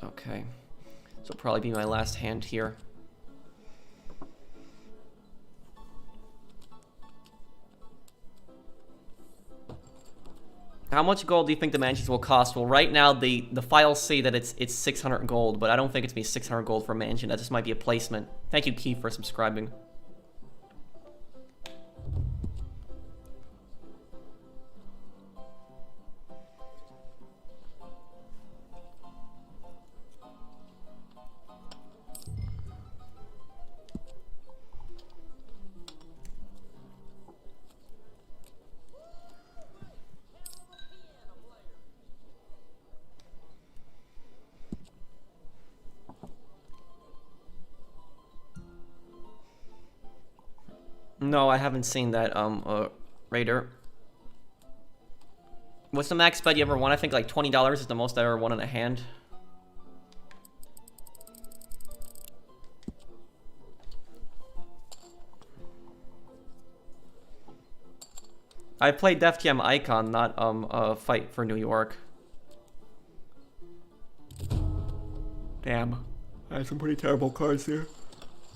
Okay, this will probably be my last hand here. How much gold do you think the mansions will cost? Well, right now the files say that it's 600 gold, but I don't think it's gonna be 600 gold for a mansion. That just might be a placement. Thank you, Keith, for subscribing. No, I haven't seen that, Raider. What's the max bet you ever won? I think like $20 is the most I ever won in a hand. I played Def Jam Icon, not, Fight for New York. Damn. I have some pretty terrible cards here.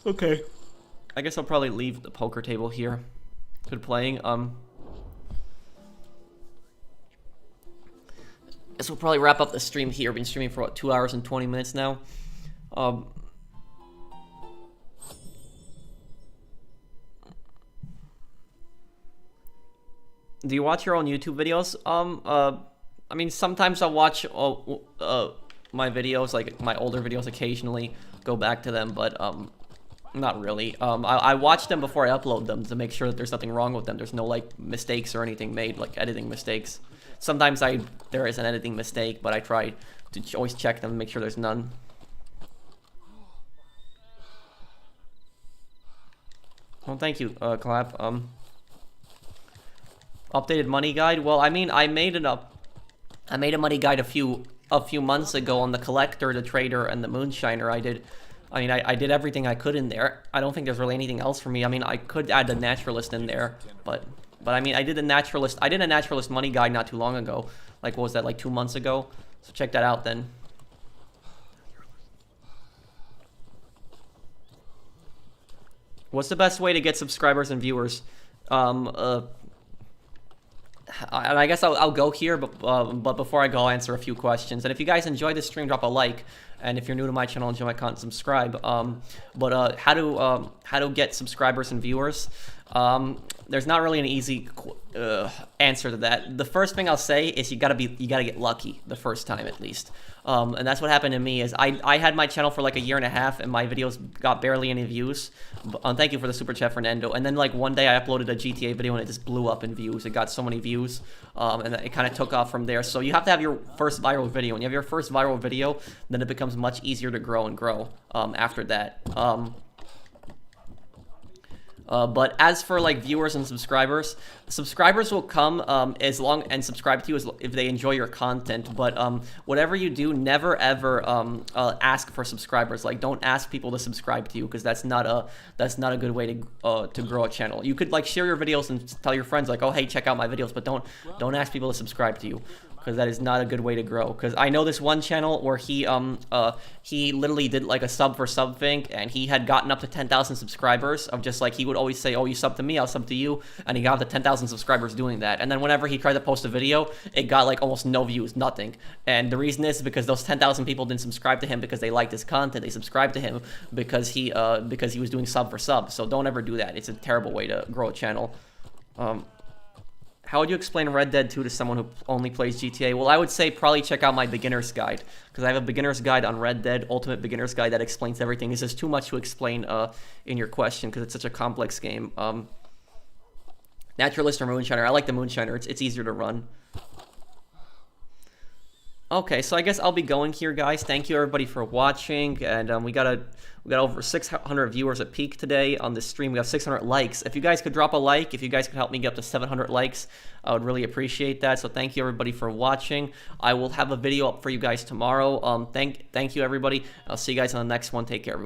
Okay. I guess I'll probably leave the poker table here. Good playing. Guess we'll probably wrap up the stream here. We've been streaming for what, 2 hours and 20 minutes now. Do you watch your own YouTube videos? I mean, sometimes I'll watch my videos, like my older videos occasionally, go back to them, but not really. I watch them before I upload them to make sure that there's nothing wrong with them. There's no like mistakes or anything made, like editing mistakes. Sometimes there is an editing mistake, but I try to always check them and make sure there's none. Well, thank you, Clap. Updated money guide. Well, I mean, I made a money guide a few months ago on the collector, the trader, and the moonshiner. I did everything I could in there. I don't think there's really anything else for me. I mean, I could add the naturalist in there, but I mean, I did a naturalist money guide not too long ago. Like, what was that, like 2 months ago? So check that out then. What's the best way to get subscribers and viewers? And I guess I'll go here, but before I go, I'll answer a few questions. And if you guys enjoy this stream, drop a like. And if you're new to my channel, enjoy my content, subscribe. How to get subscribers and viewers? There's not really an easy answer to that. The first thing I'll say is you gotta get lucky the first time at least. And that's what happened to me. Is I had my channel for like a year and a half, and my videos got barely any views. Thank you for the super chat, Fernando. And then like one day I uploaded a GTA video and it just blew up in views. It got so many views, and it kind of took off from there. So you have to have your first viral video. When you have your first viral video, then it becomes much easier to grow and grow after that. But as for like viewers and subscribers will come as long and subscribe to you if they enjoy your content. But whatever you do, never ever ask for subscribers. Like, don't ask people to subscribe to you, because that's not a good way to grow a channel. You could like share your videos and tell your friends like, oh hey, check out my videos, but don't ask people to subscribe to you. because that is not a good way to grow. Because I know this one channel where he literally did like a sub for sub thing, and he had gotten up to 10,000 subscribers of just like, he would always say, oh, you sub to me, I'll sub to you, and he got up to 10,000 subscribers doing that. And then whenever he tried to post a video, it got like almost no views, nothing. And the reason is because those 10,000 people didn't subscribe to him because they liked his content. They subscribed to him because he was doing sub for sub. So don't ever do that. It's a terrible way to grow a channel. How would you explain Red Dead 2 to someone who only plays GTA? Well, I would say probably check out my beginner's guide, because I have a beginner's guide on Red Dead, Ultimate Beginner's Guide, that explains everything. It's just too much to explain in your question, because it's such a complex game. Naturalist or Moonshiner? I like the Moonshiner. It's easier to run. Okay, so I guess I'll be going here, guys. Thank you, everybody, for watching, and we got over 600 viewers at peak today on this stream. We got 600 likes. If you guys could drop a like, if you guys could help me get up to 700 likes, I would really appreciate that. So thank you, everybody, for watching. I will have a video up for you guys tomorrow. Thank you, everybody. I'll see you guys on the next one. Take care, everyone.